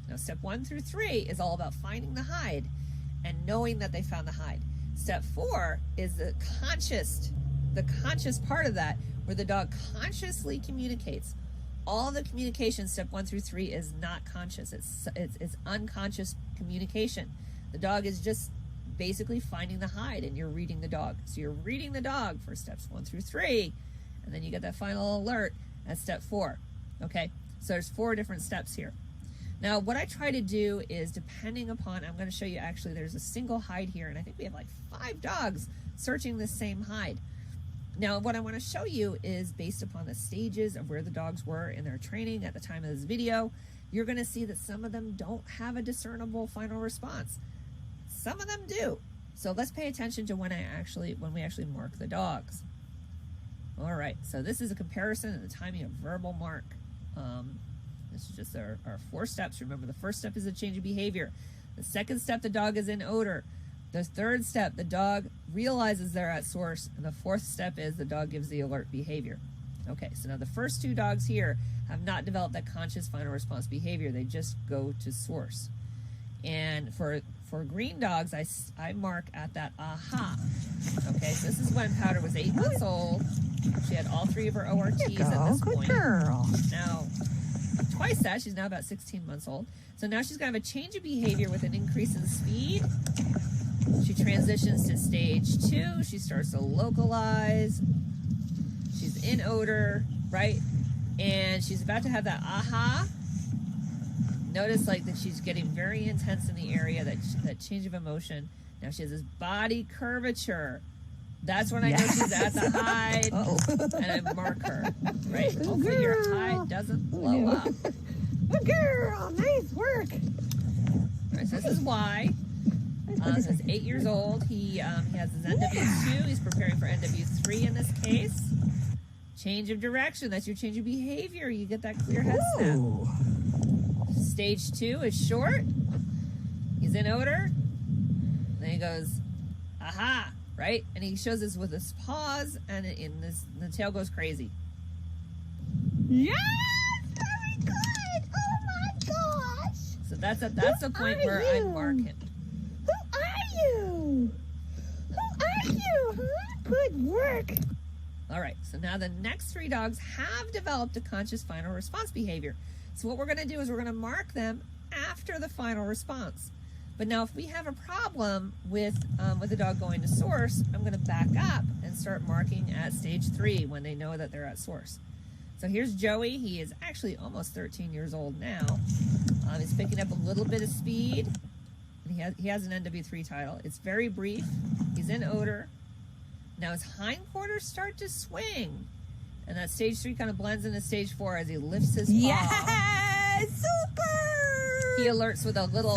Now, step 1 through 3 is all about finding the hide and knowing that they found the hide. Step 4 is the conscious part of that, where the dog consciously communicates. All the communication, step 1 through 3, is not conscious. It's unconscious communication. The dog is just basically finding the hide, and you're reading the dog. So you're reading the dog for steps 1 through 3, and then you get that final alert at step 4. Okay, so there's 4 different steps here. Now, what I try to do is, depending upon, I'm going to show you actually, there's a single hide here, and I think we have like 5 dogs searching this same hide. Now, what I want to show you is based upon the stages of where the dogs were in their training at the time of this video. You're going to see that some of them don't have a discernible final response. Some of them do. So let's pay attention to when we actually mark the dogs. All right, so this is a comparison of the timing of verbal mark. This is just our 4 steps. Remember, the first step is a change of behavior. The second step, the dog is in odor. The third step, the dog realizes they're at source. And the fourth step is the dog gives the alert behavior. Okay, so now the first 2 dogs here have not developed that conscious final response behavior. They just go to source. And for green dogs, I mark at that aha. Okay, so this is when Powder was 8 months old. She had all 3 of her ORTs at this point. Girl. Now, twice that, she's now about 16 months old. So now she's going to have a change of behavior with an increase in speed. She transitions to stage 2. She starts to localize. She's in odor, right? And she's about to have that aha. Notice like that she's getting very intense in the area, that change of emotion. Now she has this body curvature. That's when I know she's at the hide. And I mark her, right? Hopefully your hide doesn't blow up. Good girl, nice work. All right, so this is why. So he's 8 years old. He has his NW2. He's preparing for NW3 in this case. Change of direction. That's your change of behavior. You get that clear head snap. Stage 2 is short. He's in odor. Then he goes, aha, right? And he shows this with his paws, and the tail goes crazy. Yes! Very good! Oh my gosh! So that's the point where I mark him. Who are you? Who are you? Huh? Good work. All right, so now the next 3 dogs have developed a conscious final response behavior. So what we're going to do is we're going to mark them after the final response. But now if we have a problem with the dog going to source, I'm going to back up and start marking at stage 3 when they know that they're at source. So here's Joey. He is actually almost 13 years old now. He's picking up a little bit of speed. And he has an NW3 title. It's very brief. He's in odor. Now his hindquarters start to swing. And that stage 3 kind of blends into stage 4 as he lifts his paw. Yes! Super! He alerts with a little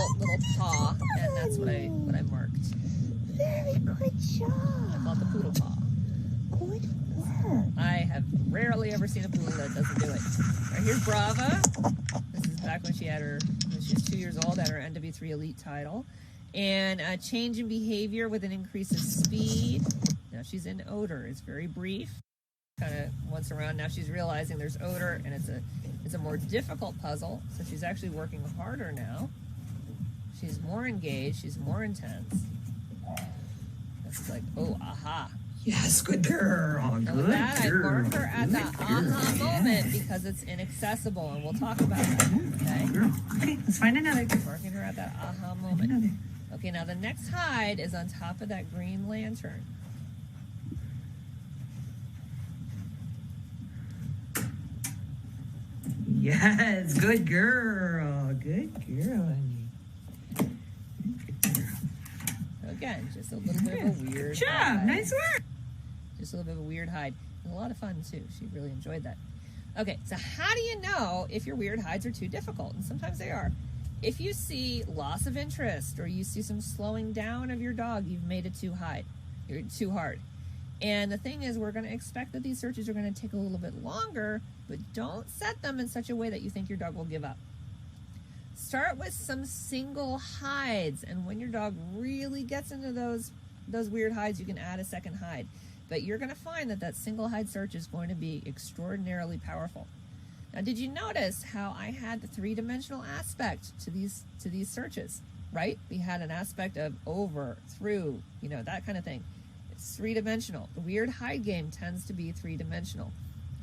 paw, and that's what I marked. Very good job. I call it the poodle paw. Good work. I have rarely ever seen a poodle that doesn't do it. All right, here's Brava. This is back when she was 2 years old, at her NW3 Elite title. And a change in behavior with an increase of speed. Now she's in odor. It's very brief. Kind of once around. Now she's realizing there's odor, and it's a more difficult puzzle. So she's actually working harder now. She's more engaged. She's more intense. This is like, oh, aha. Yes, good girl. And with that, I mark her at that aha moment because it's inaccessible, and we'll talk about that. Okay. Girl. Okay, let's find another. Marking her at that aha moment. Okay, now the next hide is on top of that green lantern. Yes, good girl. Good girl, honey. Again, just a little bit of a weird Good job. hide. Nice work. Just a little bit of a weird hide. And a lot of fun, too. She really enjoyed that. Okay, so how do you know if your weird hides are too difficult? And sometimes they are. If you see loss of interest or you see some slowing down of your dog, you've made it too hard. And the thing is, we're going to expect that these searches are going to take a little bit longer, but don't set them in such a way that you think your dog will give up. Start with some single hides, and when your dog really gets into those weird hides, you can add a second hide. But you're going to find that single hide search is going to be extraordinarily powerful. Now, did you notice how I had the 3-dimensional aspect to these searches, right? We had an aspect of over, through, that kind of thing. It's 3-dimensional. The weird hide game tends to be 3-dimensional.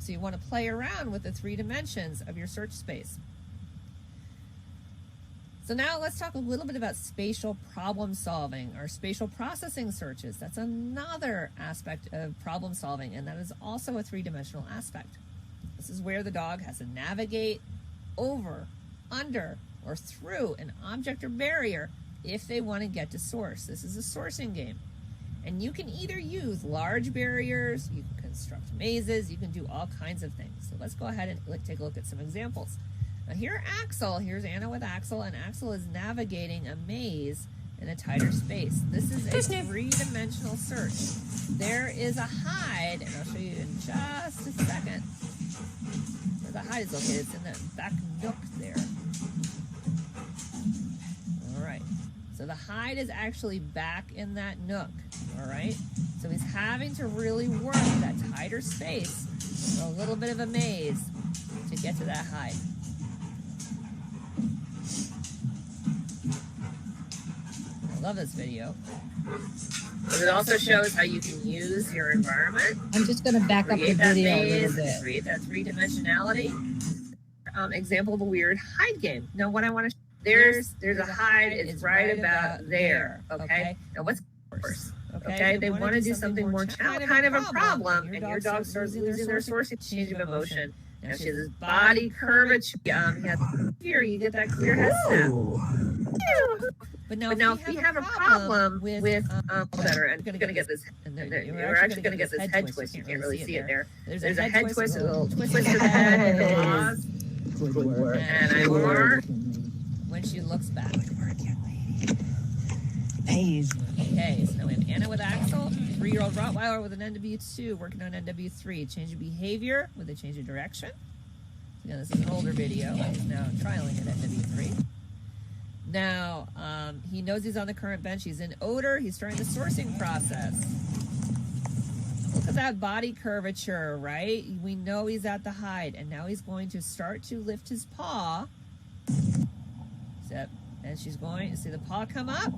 So you want to play around with the 3 dimensions of your search space. So now let's talk a little bit about spatial problem solving or spatial processing searches. That's another aspect of problem solving, and that is also a 3-dimensional aspect. This is where the dog has to navigate over, under, or through an object or barrier if they want to get to source. This is a sourcing game. And you can either use large barriers, you can construct mazes, you can do all kinds of things. So let's go ahead and take a look at some examples. Now here's Anna with Axel, and Axel is navigating a maze in a tighter space. This is a three-dimensional search. There is a hide, and I'll show you in just a second where the hide is located. It's in that back nook there. All right. So the hide is actually back in that nook. All right. So he's having to really work that tighter space, a little bit of a maze to get to that hide. I love this video. But it also shows how you can use your environment. I'm just going to back up the video a little bit. Create that three-dimensionality. Example of a weird hide game. Now, what I want to there's a hide. It's right about there. Okay. Now, what's course? Okay. They want to do something more kind of a problem, and your dog starts losing their sourcing, change of emotion. Now she has this body curvature. Here you get that clear head snap. But now if we have a problem with better, and you're going to get this, you're actually going to get this head twist. You can't really see it there. There's a head twist, a little twist of the head, and a pause. And I mark when she looks back. Okay, so now we have Anna with Axel, 3-year-old Rottweiler with an NW2, working on NW3. Change of behavior with a change of direction. Again, this is an older video. He's now trialing at NW3. Now, he knows he's on the current bench. He's in odor. He's starting the sourcing process. Look at that body curvature, right? We know he's at the hide, and now he's going to start to lift his paw. And she's going to see the paw come up.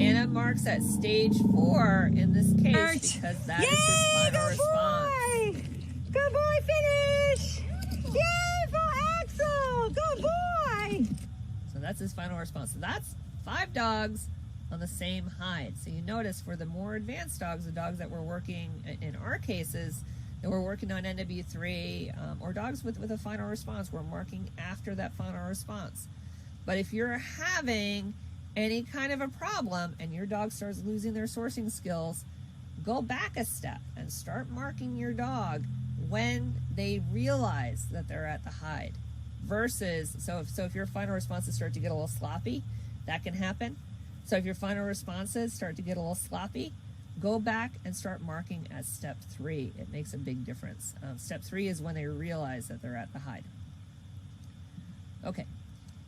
Anna marks at stage 4 in this case because that is his final response. Good boy, finish! Yay for Axel! Good boy! So that's his final response. So that's 5 dogs on the same hide. So you notice for the more advanced dogs, the dogs that we're working, in our cases, that we're working on NW3, or dogs with a final response, we're marking after that final response. But if you're having any kind of a problem and your dog starts losing their sourcing skills, go back a step and start marking your dog when they realize that they're at the hide. Versus, so if your final responses start to get a little sloppy, that can happen. So if your final responses start to get a little sloppy, go back and start marking as step 3. It makes a big difference. Step 3 is when they realize that they're at the hide. Okay.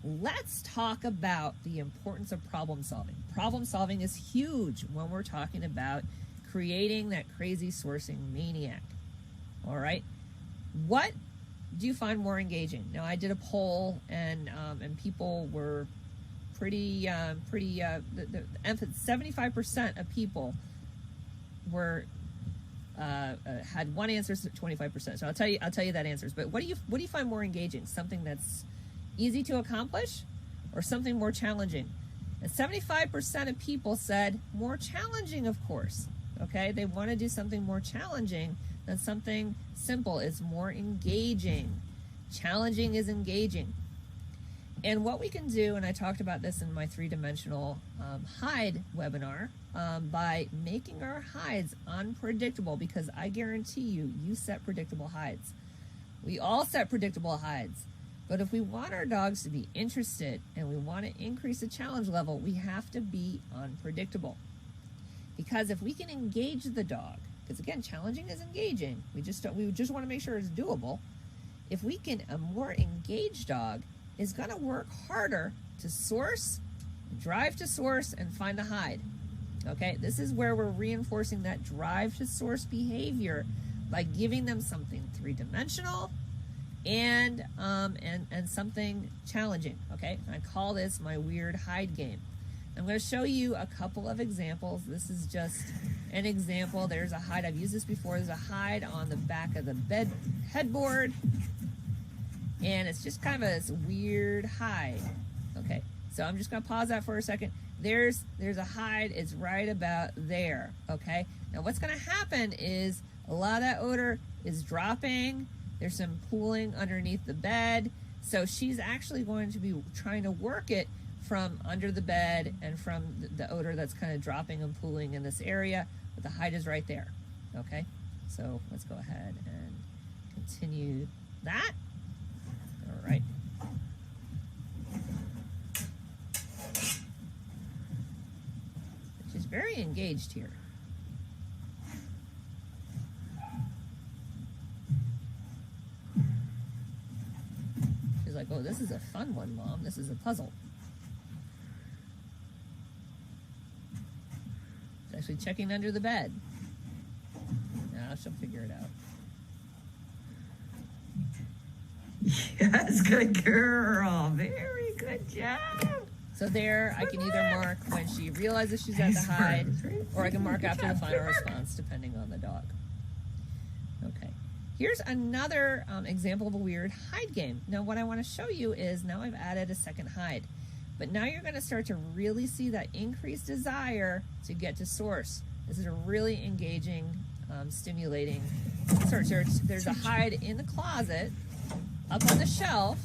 Let's talk about the importance of problem solving. Problem solving is huge when we're talking about creating that crazy sourcing maniac. All right. What do you find more engaging? Now, I did a poll, and people were pretty 75% of people were had one answer, 25%. So I'll tell you that answers. But what do you find more engaging? Something that's easy to accomplish, or something more challenging? And 75% of people said more challenging, of course. Okay, they want to do something more challenging than something simple. It's more engaging. Challenging is engaging. And what we can do, and I talked about this in my 3-dimensional hide webinar, by making our hides unpredictable, because I guarantee you set predictable hides. We all set predictable hides. But if we want our dogs to be interested and we want to increase the challenge level, we have to be unpredictable. Because if we can engage the dog, because again, challenging is engaging. We just want to make sure it's doable. If we can, a more engaged dog is going to work harder to source, drive to source, and find the hide. Okay, this is where we're reinforcing that drive to source behavior by giving them something 3-dimensional and something challenging. Okay, I call this my weird hide game. I'm going to show you a couple of examples. This is just an example. There's a hide. I've used this before. There's a hide on the back of the bed headboard, and it's just kind of a weird hide. Okay, so I'm just going to pause that for a second. There's a hide. It's right about there. Okay, now what's going to happen is a lot of that odor is dropping. There's some pooling underneath the bed. So she's actually going to be trying to work it from under the bed and from the odor that's kind of dropping and pooling in this area, but the hide is right there. Okay, so let's go ahead and continue that. All right. She's very engaged here. She's like, oh, this is a fun one, Mom. This is a puzzle. She's actually checking under the bed. Now she'll figure it out. Yes, good girl. Very good job. So there, I can either mark when she realizes she's at the hide, or I can mark after the final response, depending on the dog. Okay. Here's another example of a weird hide game. Now, what I want to show you is now I've added a second hide. But now you're going to start to really see that increased desire to get to source. This is a really engaging, stimulating search. There's a hide in the closet, up on the shelf,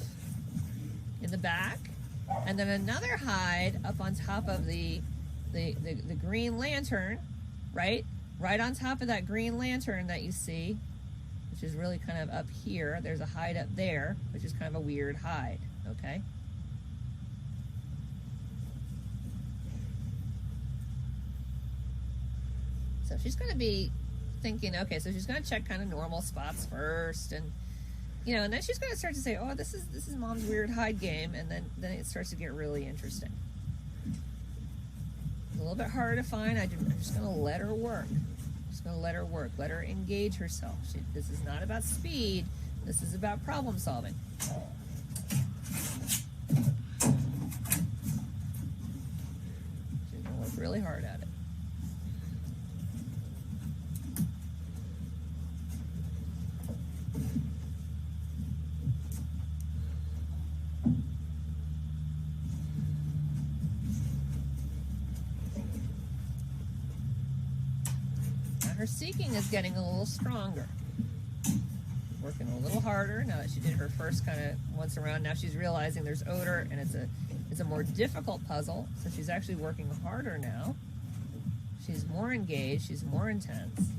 in the back, and then another hide up on top of the green lantern, right on top of that green lantern that you see, which is really kind of up here. There's a hide up there, which is kind of a weird hide, okay? So she's going to be thinking, okay, so she's going to check kind of normal spots first, and and then she's going to start to say, oh, this is Mom's weird hide game, and then it starts to get really interesting. It's a little bit harder to find. I'm just going to let her work. Just going to let her work. Let her engage herself. This is not about speed. This is about problem solving. She's going to work really hard at it. Her seeking is getting a little stronger. Working a little harder now that she did her first kind of once around. Now she's realizing there's odor, and it's a more difficult puzzle. So she's actually working harder now. She's more engaged. She's more intense.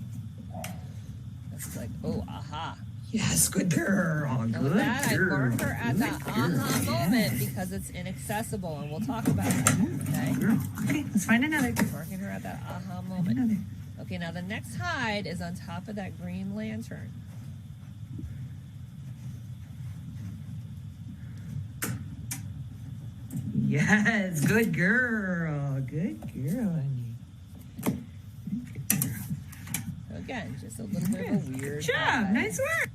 It's like, oh, aha. Yes, good girl. And with that, I mark her at that aha moment because it's inaccessible, and we'll talk about that. Okay. Okay, let's find another. Marking her at that aha moment. Okay, now the next hide is on top of that green lantern. Yes, good girl. Good girl, honey. Good girl. Again, just a little bit of a weird Good job. hide. Nice work.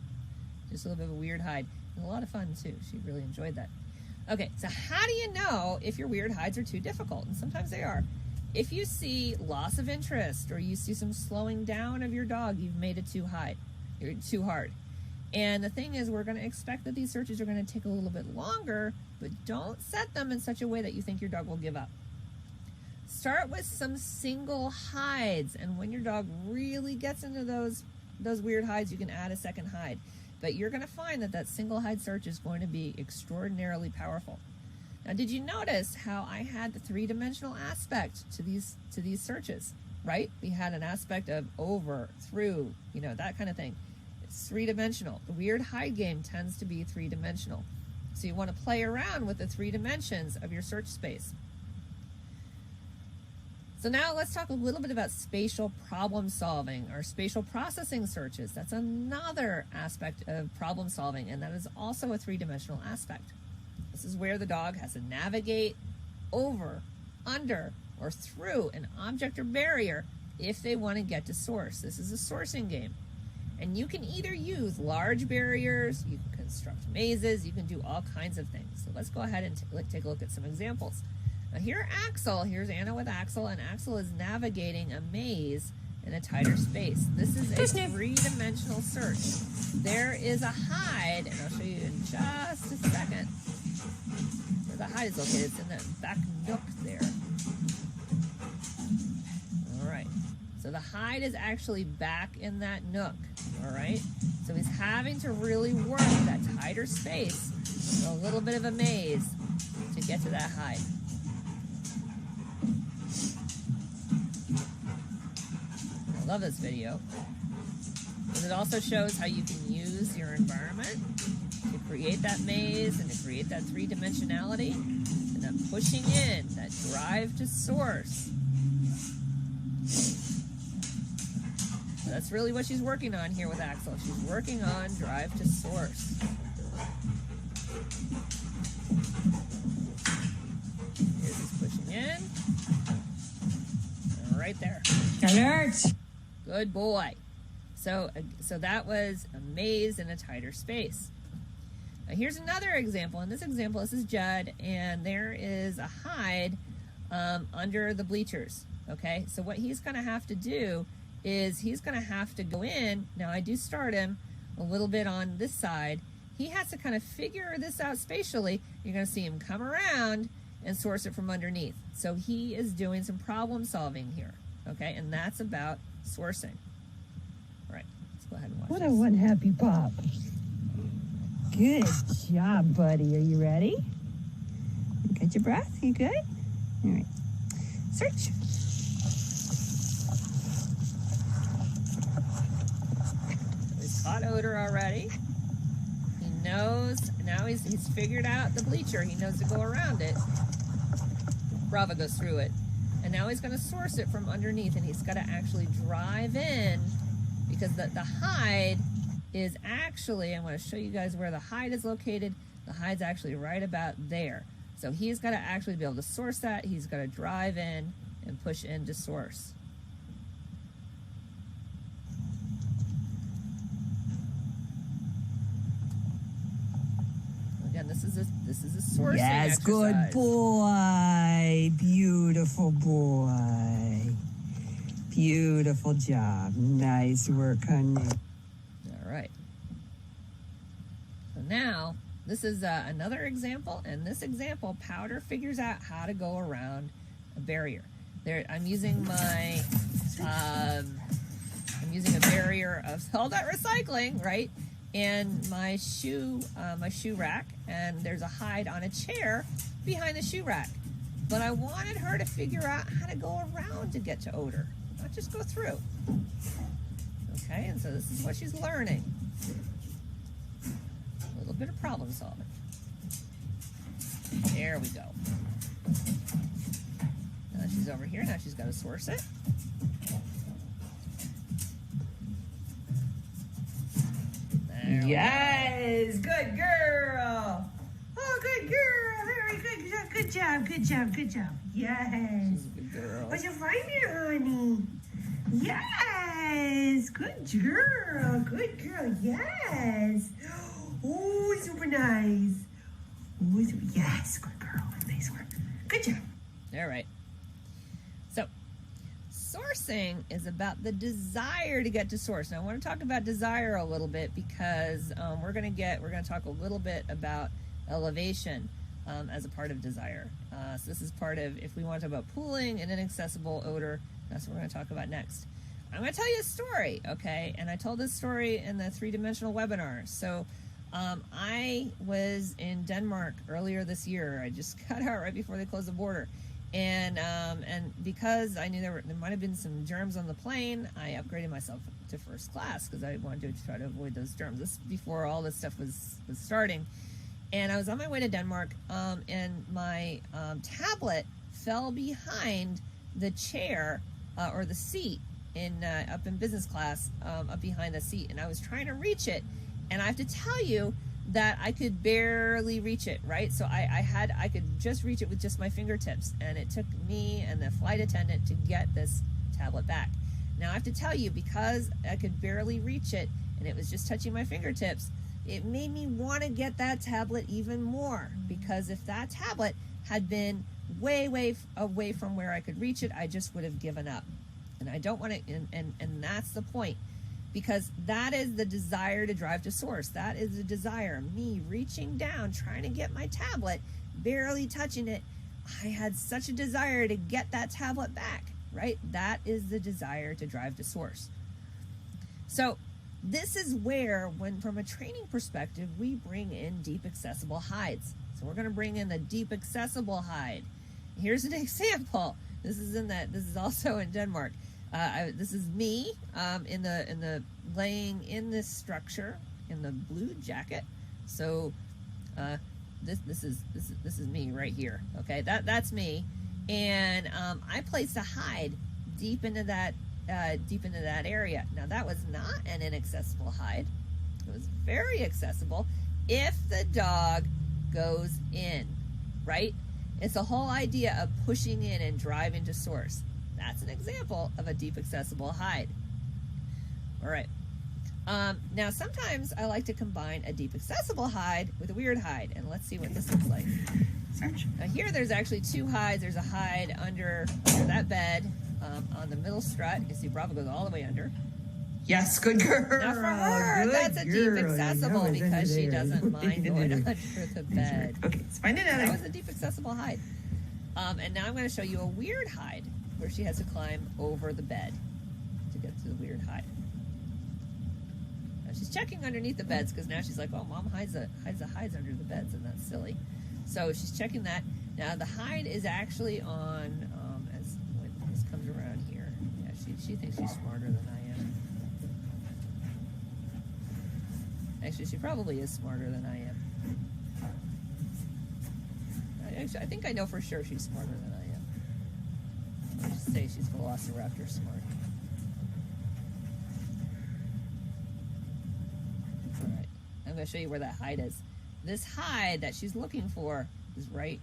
Just a little bit of a weird hide. And a lot of fun, too. She really enjoyed that. Okay, so how do you know if your weird hides are too difficult? And sometimes they are. If you see loss of interest or you see some slowing down of your dog, you've made it too hard. And the thing is, we're going to expect that these searches are going to take a little bit longer, but don't set them in such a way that you think your dog will give up. Start with some single hides, and when your dog really gets into those weird hides, you can add a second hide. But you're going to find that single hide search is going to be extraordinarily powerful. Now, did you notice how I had the three-dimensional aspect to these searches, right? We had an aspect of over, through, that kind of thing. It's three-dimensional. The weird hide game tends to be three-dimensional. So you want to play around with the 3 dimensions of your search space. So now let's talk a little bit about spatial problem solving or spatial processing searches. That's another aspect of problem solving, and that is also a 3-dimensional aspect. This is where the dog has to navigate over, under, or through an object or barrier if they want to get to source. This is a sourcing game. And you can either use large barriers, you can construct mazes, you can do all kinds of things. So let's go ahead and take a look at some examples. Now here's Anna with Axel, and Axel is navigating a maze in a tighter space. This is a 3-dimensional search. There is a hide, and I'll show you in just a second where the hide is located. It's in that back nook there. All right. So the hide is actually back in that nook. All right. So he's having to really work that tighter space, a little bit of a maze to get to that hide. I love this video. And it also shows how you can use your environment to create that maze and to create that three-dimensionality and that pushing in, that drive to source. So that's really what she's working on here with Axel. She's working on drive to source. Here's pushing in. And right there. Alert! Good boy. So that was a maze in a tighter space. Now here's another example. In this example, this is Judd, and there is a hide under the bleachers. Okay, so what he's going to have to do is he's going to have to go in. Now I do start him a little bit on this side. He has to kind of figure this out spatially. You're going to see him come around and source it from underneath. So he is doing some problem solving here. Okay, and that's about sourcing. All right, let's go ahead and watch What this. a one happy pop. Good job, buddy. Are you ready? You got your breath? You good? All right. Search. He's caught odor already. He knows, now he's figured out the bleacher. He knows to go around it. Brava goes through it. And now he's going to source it from underneath, and he's got to actually drive in because the hide is actually, I'm going to show you guys where the hide is located. The hide's actually right about there. So he's got to actually be able to source that. He's got to drive in and push in to source. Again, this is a sourcing Yes, exercise. good boy. Beautiful boy. Beautiful job. Nice work, honey. All right. So now, this is another example. And this example, Powder figures out how to go around a barrier. There, I'm using my, I'm using a barrier of all that recycling, right? And my shoe rack, and there's a hide on a chair behind the shoe rack. But I wanted her to figure out how to go around to get to odor, not just go through. Okay, and so this is what she's learning. A little bit of problem solving. There we go. Now she's over here, now she's got to source it. There we Yes, good girl. Oh, good girl. Very good. Good job. Good job. Good job. Yes. She's a good girl. What'd you find here, honey? Yes. Good girl. Good girl. Yes. Oh, super nice. Oh, yes. Good girl. Nice work. Good job. All right. So, sourcing is about the desire to get to source. Now, I want to talk about desire a little bit because we're going to talk a little bit about elevation as a part of desire. So this is part of, if we want to talk about pooling and inaccessible odor, that's what we're going to talk about next. I'm going to tell you a story, okay? And I told this story in the 3-dimensional webinar. So I was in Denmark earlier this year. I just got out right before they closed the border. And because I knew there might have been some germs on the plane, I upgraded myself to first class because I wanted to try to avoid those germs. This before all this stuff was starting. And I was on my way to Denmark, and my tablet fell behind the chair or the seat up in business class, up behind the seat. And I was trying to reach it. And I have to tell you that I could barely reach it, right? So I could just reach it with just my fingertips. And it took me and the flight attendant to get this tablet back. Now I have to tell you, because I could barely reach it and it was just touching my fingertips, it made me want to get that tablet even more, because if that tablet had been way away from where I could reach it, I just would have given up. And I don't want to, and that's the point. Because that is the desire to drive to source. That is the desire. Me reaching down, trying to get my tablet, barely touching it. I had such a desire to get that tablet back, right? That is the desire to drive to source. So this is where, when from a training perspective, we bring in deep accessible hides. So we're going to bring in the deep accessible hide. Here's an example. This is also in Denmark. This is me in the laying in this structure in the blue jacket. So this is me right here. Okay, that's me, and I placed a hide deep into that area. Now that was not an inaccessible hide. It was very accessible if the dog goes in, right? It's the whole idea of pushing in and driving to source. That's an example of a deep accessible hide. All right. Now sometimes I like to combine a deep accessible hide with a weird hide, and let's see what this looks like. Now here there's actually two hides. There's a hide under that bed on the middle strut. You see Bravo goes all the way under. Yes, good girl. Now for her, Good that's a deep girl. accessible I know it's because she under there. doesn't mind going under the bed. Okay, let's find That another. was a deep accessible hide. And now I'm going to show you a weird hide where she has to climb over the bed to get to the weird hide. Now she's checking underneath the beds because now she's like, oh, mom hides the hides under the beds, and that's silly. So she's checking that. Now the hide is actually on, as when this comes around here. Yeah, she thinks she's smarter than I am. Actually, she probably is smarter than I am. Actually, I think I know for sure she's smarter than I am. I'll just say she's Velociraptor smart. All right, I'm going to show you where that hide is. This hide that she's looking for is right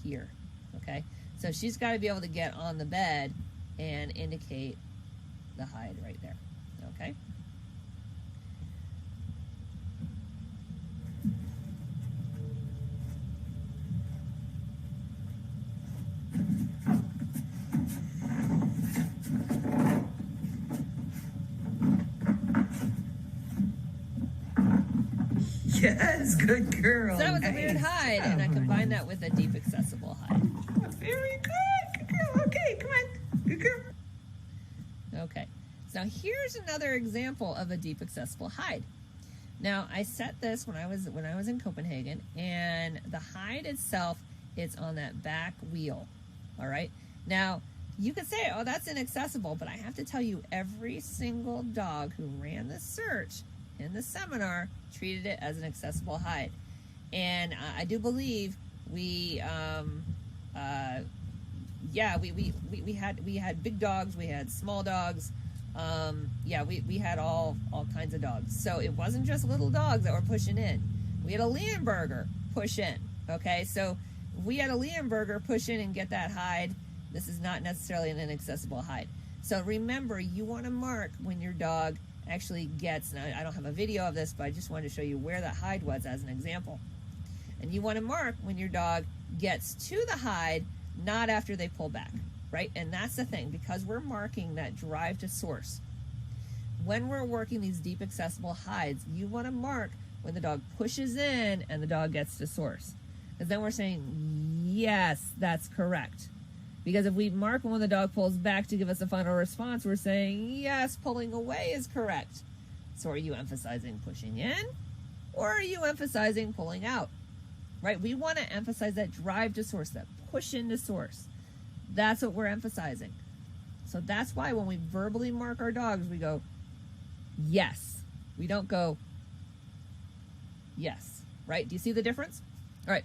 here, okay? So she's got to be able to get on the bed and indicate the hide right there, okay? Yes, good girl. So that was a weird Nice. hide, and I combined that with a deep accessible hide. Very good. Good girl. Okay, come on. Good girl. Okay, so here's another example of a deep accessible hide. Now I set this when I was in Copenhagen, and the hide itself, it's on that back wheel. All right. Now you could say, oh, that's inaccessible, but I have to tell you, every single dog who ran the search in the seminar treated it as an accessible hide, and I do believe we had big dogs, we had small dogs, we had all kinds of dogs. So it wasn't just little dogs that were pushing in. We had a Leonberger push in. Okay, so if we had a Leonberger push in and get that hide, this is not necessarily an inaccessible hide. So remember, you want to mark when your dog actually gets, now I don't have a video of this, but I just wanted to show you where that hide was as an example. And you want to mark when your dog gets to the hide, not after they pull back, right? And that's the thing, because we're marking that drive to source. When we're working these deep accessible hides, you want to mark when the dog pushes in and the dog gets to source. Because then we're saying, yes, that's correct. Because if we mark when the dog pulls back to give us a final response, we're saying, yes, pulling away is correct. So are you emphasizing pushing in, or are you emphasizing pulling out? Right? We want to emphasize that drive to source, that push into source. That's what we're emphasizing. So that's why when we verbally mark our dogs, we go, yes. We don't go, yes. Right? Do you see the difference? All right.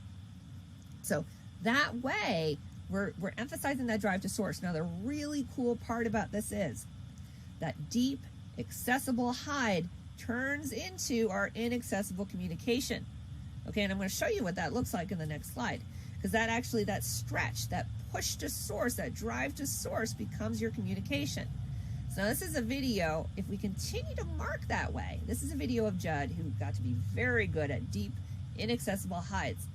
So that way, we're emphasizing that drive to source. Now, the really cool part about this is that deep, accessible hide turns into our inaccessible communication. Okay, and I'm going to show you what that looks like in the next slide. Because that stretch, that push to source, that drive to source becomes your communication. So this is a video, if we continue to mark that way, this is a video of Judd, who got to be very good at deep, inaccessible hides.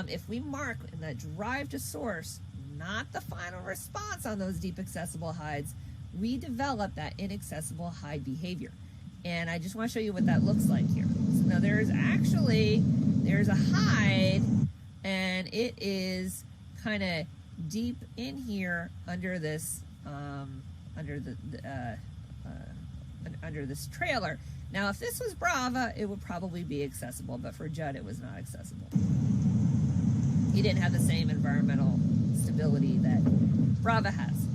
If we mark in that drive to source, not the final response on those deep accessible hides, we develop that inaccessible hide behavior. And I just want to show you what that looks like here. So now there's a hide, and it is kind of deep in here under this, under the under this trailer. Now, if this was Brava, it would probably be accessible, but for Judd, it was not accessible. He didn't have the same environmental stability that Brava has.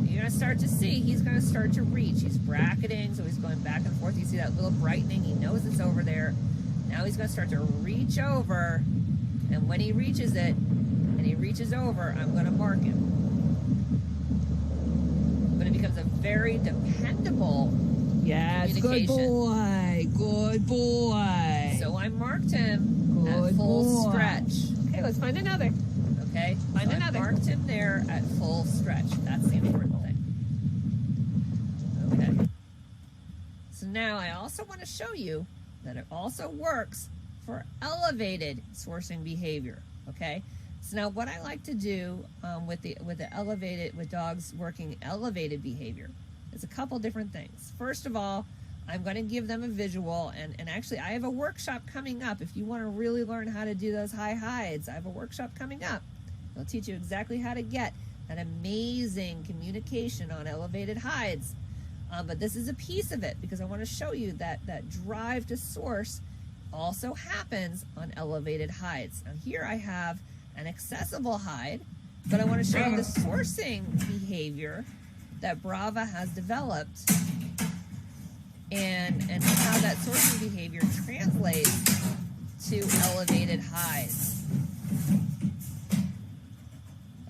You're going to start to see he's going to start to reach. He's bracketing, so he's going back and forth. You see that little brightening. He knows it's over there. Now he's going to start to reach over, and when he reaches it, and he reaches over, I'm going to mark him. But it becomes a very dependable Yes, good communication. boy. Good boy. So I marked him at Good full boy. stretch. Okay, let's find another. Okay? Find So another. I marked him there at full stretch. That's the important thing. Okay. So now I also want to show you that it also works for elevated sourcing behavior. Okay? So now what I like to do with dogs working elevated behavior is a couple different things. First of all, I'm going to give them a visual, and actually I have a workshop coming up. If you want to really learn how to do those high hides, I have a workshop coming up. I'll teach you exactly how to get that amazing communication on elevated hides. But this is a piece of it because I want to show you that that drive to source also happens on elevated hides. Now here I have an accessible hide, but I want to show you the sourcing behavior that Brava has developed and how that sourcing behavior translates to elevated hides.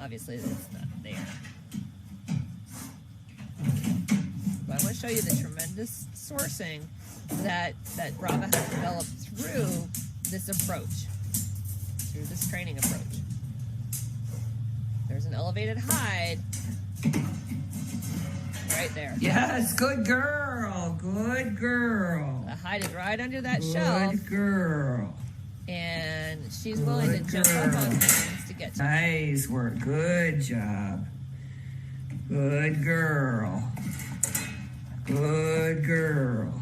Obviously, it's not there. But I want to show you the tremendous sourcing that Brava has developed through this approach, through this training approach. There's an elevated hide right there. Yes, good girl. Good girl. The hide is right under that shelf, Good girl. and she's willing to jump up on things to get to it. Nice work. Good job. Good girl. Good girl.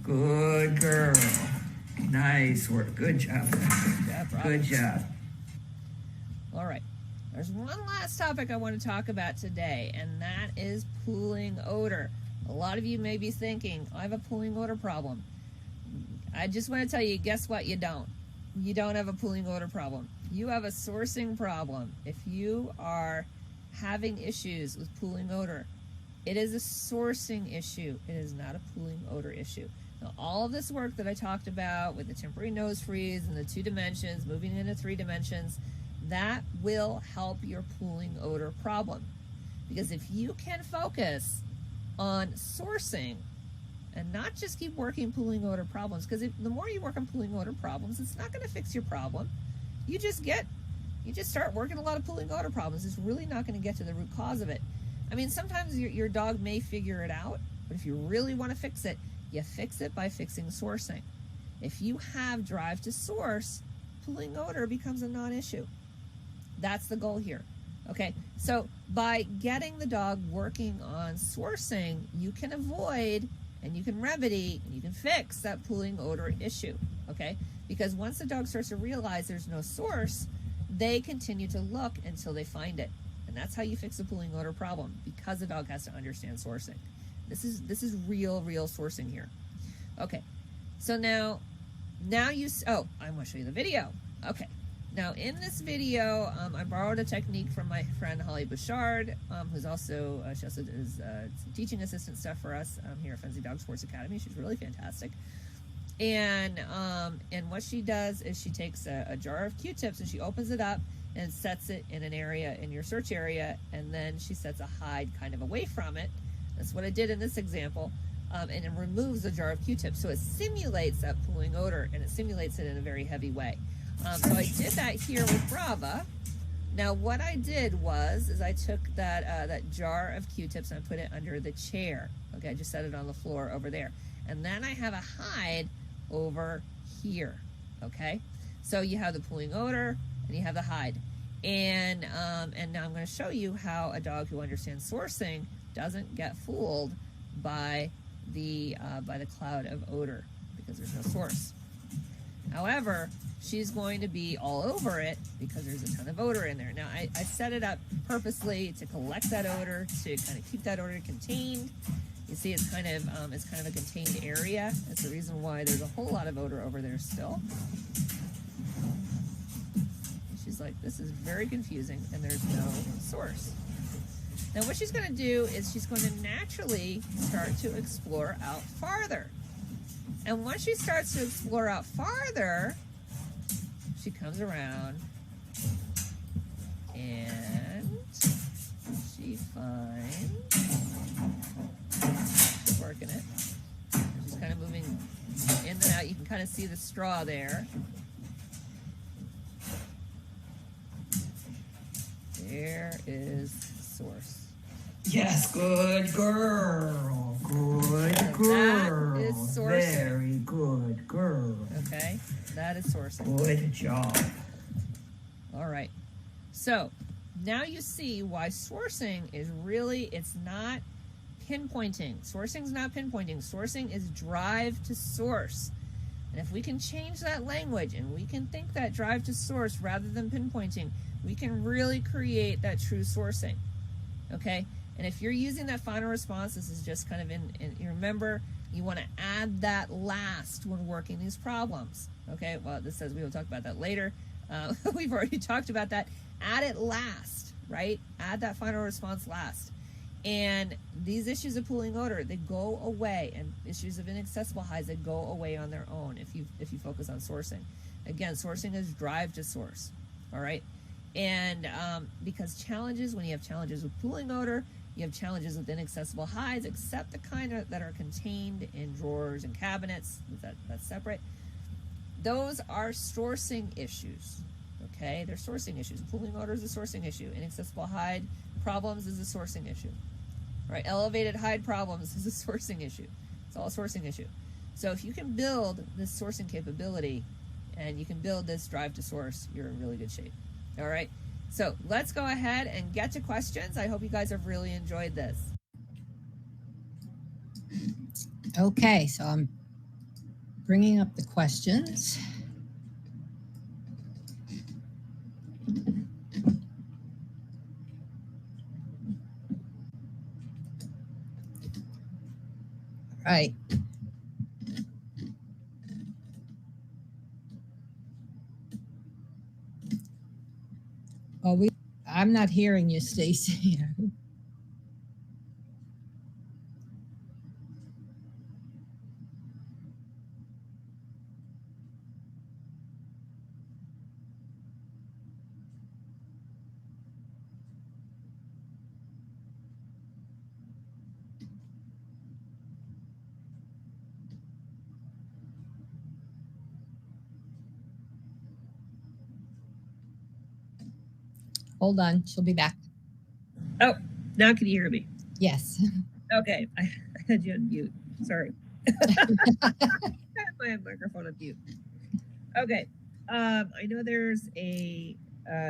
Good girl. Nice work. Good job. Yeah, Brava. Good job. All right. There's one last topic I want to talk about today, and that is pooling odor. A lot of you may be thinking, I have a pooling odor problem. I just want to tell you, guess what? You don't. You don't have a pooling odor problem. You have a sourcing problem. If you are having issues with pooling odor, it is a sourcing issue. It is not a pooling odor issue. Now, all of this work that I talked about with the temporary nose freeze and the 2 dimensions, moving into 3 dimensions, that will help your pooling odor problem. Because if you can focus on sourcing and not just keep working pooling odor problems, because the more you work on pooling odor problems, it's not going to fix your problem. You just start working a lot of pooling odor problems. It's really not going to get to the root cause of it. I mean, sometimes your dog may figure it out, but if you really want to fix it, you fix it by fixing sourcing. If you have drive to source, pooling odor becomes a non-issue. That's the goal here. Okay, so by getting the dog working on sourcing, you can avoid and you can remedy and you can fix that pooling odor issue. Okay, because once the dog starts to realize there's no source, they continue to look until they find it. And that's how you fix the pooling odor problem, because the dog has to understand sourcing. This is real sourcing here. Okay, so now I want to show you the video. Okay. Now, in this video, I borrowed a technique from my friend Holly Bouchard, who's also, she also does teaching assistant stuff for us here at Frenzy Dog Sports Academy. She's really fantastic. And what she does is she takes a jar of Q-tips and she opens it up and sets it in an area in your search area, and then she sets a hide kind of away from it. That's what I did in this example. And it removes the jar of Q-tips. So it simulates that pooling odor, and it simulates it in a very heavy way. So I did that here with Brava. Now what I did is I took that jar of Q-tips and I put it under the chair. Okay, I just set it on the floor over there. And then I have a hide over here. Okay, so you have the pooling odor and you have the hide. And now I'm going to show you how a dog who understands sourcing doesn't get fooled by the cloud of odor, because there's no source. However, she's going to be all over it because there's a ton of odor in there. Now, I set it up purposely to collect that odor, to kind of keep that odor contained. You see, it's kind of a contained area. That's the reason why there's a whole lot of odor over there still. And she's like, this is very confusing, and there's no source. Now, what she's going to do is she's going to naturally start to explore out farther. And once she starts to explore out farther, she comes around and she finds, she's working it. She's kind of moving in and out. You can kind of see the straw there. There is source. Yes, good girl. Good That girl. is sourcing. Very good girl. Okay, that is sourcing. Good job. All right. So now you see why sourcing is really, it's not pinpointing. Sourcing is not pinpointing. Sourcing is drive to source. And if we can change that language and we can think that drive to source rather than pinpointing, we can really create that true sourcing. Okay? And if you're using that final response, this is just kind of you remember, you want to add that last when working these problems. Okay? Well, this says we will talk about that later. We've already talked about that. Add it last, right? Add that final response last. And these issues of pooling odor, they go away, and issues of inaccessible highs, they go away on their own if you focus on sourcing. Again, sourcing is drive to source. All right? And because challenges, when you have challenges with pooling odor, you have challenges with inaccessible highs, except the kind that are contained in drawers and cabinets. That's separate. Those are sourcing issues. Okay, they're sourcing issues. Pooling odor is a sourcing issue. Inaccessible hide problems is a sourcing issue. Right? Elevated hide problems is a sourcing issue. It's all a sourcing issue. So if you can build this sourcing capability and you can build this drive to source, you're in really good shape. All right. So let's go ahead and get to questions. I hope you guys have really enjoyed this. Okay, so I'm bringing up the questions. All right. Oh, I'm not hearing you, Stacy. Hold on, she'll be back. Oh, now can you hear me? Yes. Okay, I had you on mute. Sorry. I had my microphone on mute. Okay, I know there's a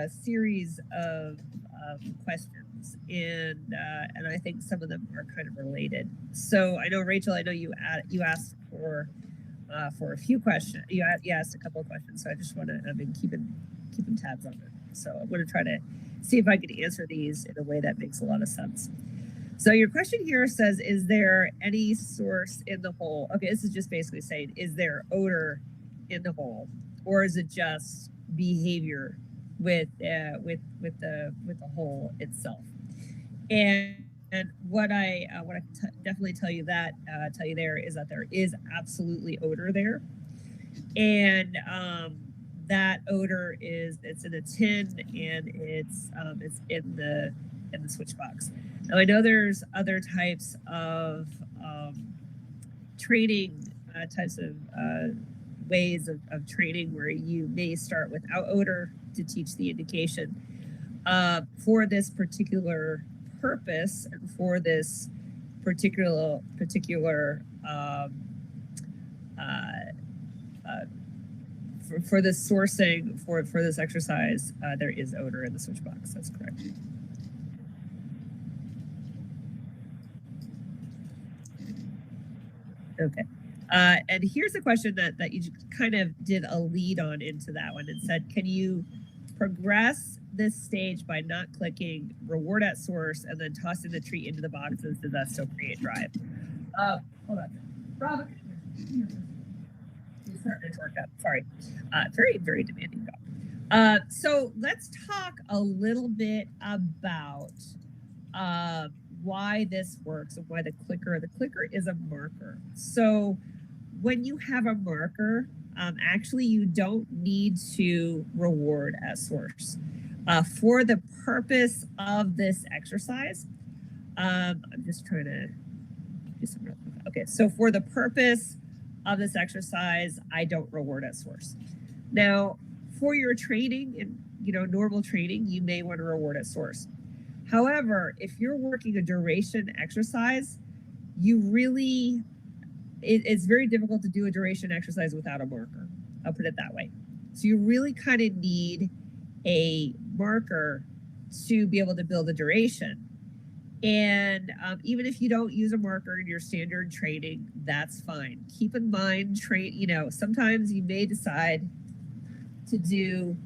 series of questions, and I think some of them are kind of related. So I know, Rachel, I know you asked for a few questions. You asked a couple of questions, so I just want to, I've been keeping tabs on it. So I'm going to try to see if I can answer these in a way that makes a lot of sense. So your question here says, is there any source in the hole? Okay, this is just basically saying, is there odor in the hole, or is it just behavior with the hole itself? And what I definitely tell you there is that there is absolutely odor there, and that odor it's in a tin, and it's in the switch box. Now I know there's other types of training types of ways of training where you may start without odor to teach the indication. For this particular purpose and for this particular for this sourcing, for this exercise, there is odor in the switch box. That's correct. Okay. And here's a question that you kind of did a lead on into that one and said, can you progress this stage by not clicking reward at source and then tossing the treat into the boxes? Does that still create drive? Hold on. Rob, he's starting to work up. Sorry. Very, very demanding dog. So let's talk a little bit about why this works and why the clicker is a marker. So when you have a marker, actually you don't need to reward at source. For the purpose of this exercise, I'm just trying to do something real quick. Okay, so for the purpose of this exercise, I don't reward at source. Now, for your training and normal training, you may want to reward at source. However, if you're working a duration exercise, it's very difficult to do a duration exercise without a marker. I'll put it that way. So you really kind of need a marker to be able to build a duration. And even if you don't use a marker in your standard training, that's fine. Keep in mind, sometimes you may decide to do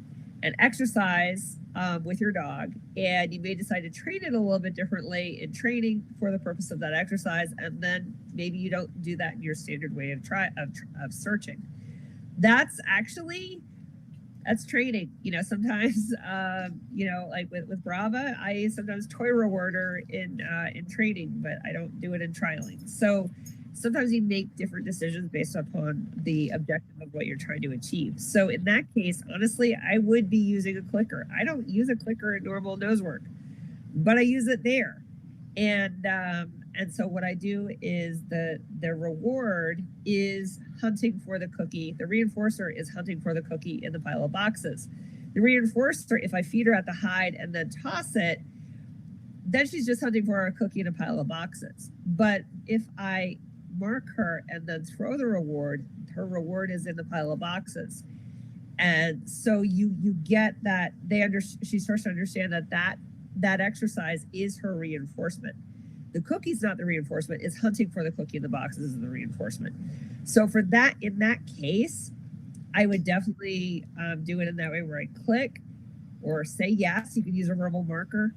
an exercise with your dog, and you may decide to train it a little bit differently in training for the purpose of that exercise, and then maybe you don't do that in your standard way of searching. That's training. Sometimes like with Brava, I sometimes toy reward her in training, but I don't do it in trialing. So sometimes you make different decisions based upon the objective of what you're trying to achieve. So in that case, honestly, I would be using a clicker. I don't use a clicker in normal nose work, but I use it there. And so what I do is the reward is hunting for the cookie. The reinforcer is hunting for the cookie in the pile of boxes. The reinforcer, if I feed her at the hide and then toss it, then she's just hunting for a cookie in a pile of boxes. But if I mark her and then throw the reward, her reward is in the pile of boxes. And so you get that she starts to understand that exercise is her reinforcement. The cookie's not the reinforcement, it's hunting for the cookie in the boxes is the reinforcement. So for that, in that case, I would definitely do it in that way where I click or say yes. You can use a verbal marker.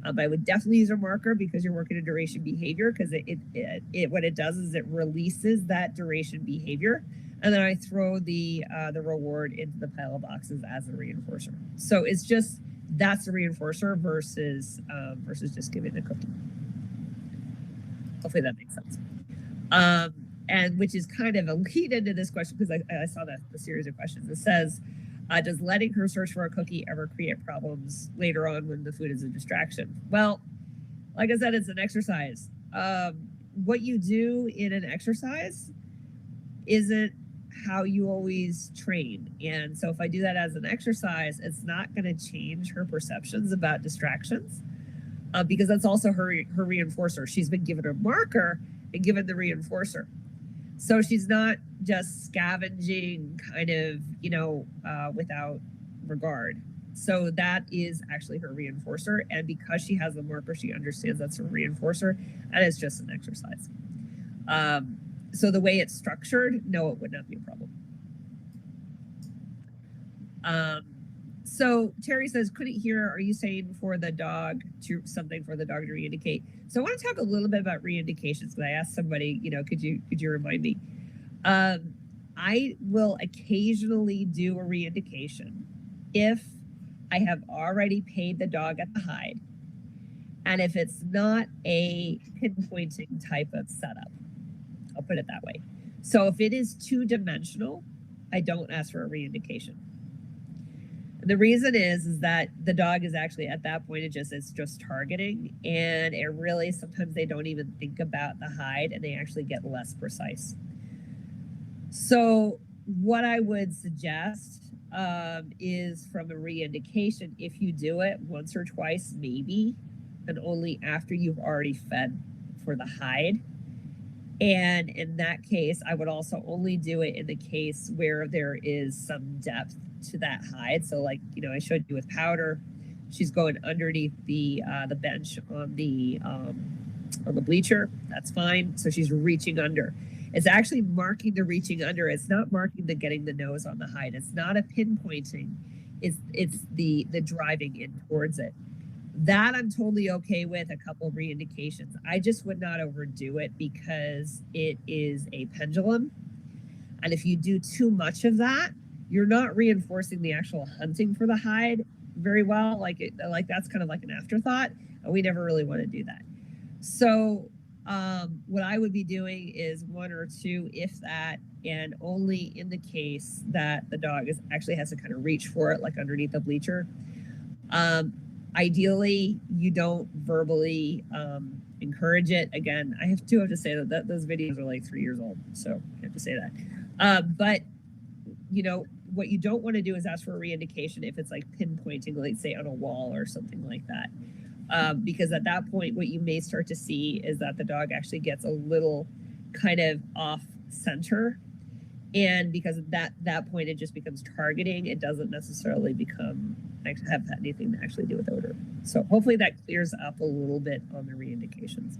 I would definitely use a marker because you're working a duration behavior, because it what it does is it releases that duration behavior, and then I throw the reward into the pile of boxes as a reinforcer. So it's just that's a reinforcer versus just giving the cookie. Hopefully that makes sense. And which is kind of a lead into this question, because I saw the series of questions. It says, does letting her search for a cookie ever create problems later on when the food is a distraction? Well, like I said, it's an exercise. What you do in an exercise isn't how you always train. And so if I do that as an exercise, it's not going to change her perceptions about distractions, because that's also her reinforcer. She's been given a marker and given the reinforcer. So she's not just scavenging kind of, without regard. So that is actually her reinforcer. And because she has the marker, she understands that's her reinforcer, and it's just an exercise. So the way it's structured, no, it would not be a problem. So Terry says, couldn't hear, are you saying for the dog to something for the dog to reindicate? So I want to talk a little bit about reindications, because I asked somebody, could you remind me? I will occasionally do a reindication if I have already paid the dog at the hide, and if it's not a pinpointing type of setup. I'll put it that way. So if it is two-dimensional, I don't ask for a reindication. The reason is that the dog is actually at that point, it's just targeting, and it really, sometimes they don't even think about the hide, and they actually get less precise. So what I would suggest is from a reindication, if you do it once or twice, maybe, and only after you've already fed for the hide. And in that case, I would also only do it in the case where there is some depth to that hide. So like, I showed you with powder, she's going underneath the bench on the bleacher. That's fine. So she's reaching under. It's actually marking the reaching under. It's not marking the getting the nose on the hide. It's not a pinpointing. It's the driving in towards it. That I'm totally okay with. A couple of re-indications. I just would not overdo it because it is a pendulum. And if you do too much of that, you're not reinforcing the actual hunting for the hide very well. Like that's kind of like an afterthought. And we never really want to do that. So what I would be doing is 1 or 2, if that, and only in the case that the dog actually has to kind of reach for it, like underneath the bleacher. Ideally, you don't verbally encourage it. Again, I have to say that those videos are like 3 years old, so I have to say that. But you know, what you don't want to do is ask for a re-indication if it's like pinpointing, like say on a wall or something like that. Because at that point, what you may start to see is that the dog actually gets a little kind of off center. And because at that point, it just becomes targeting. It doesn't necessarily have anything to actually do with odor. So hopefully that clears up a little bit on the re-indications.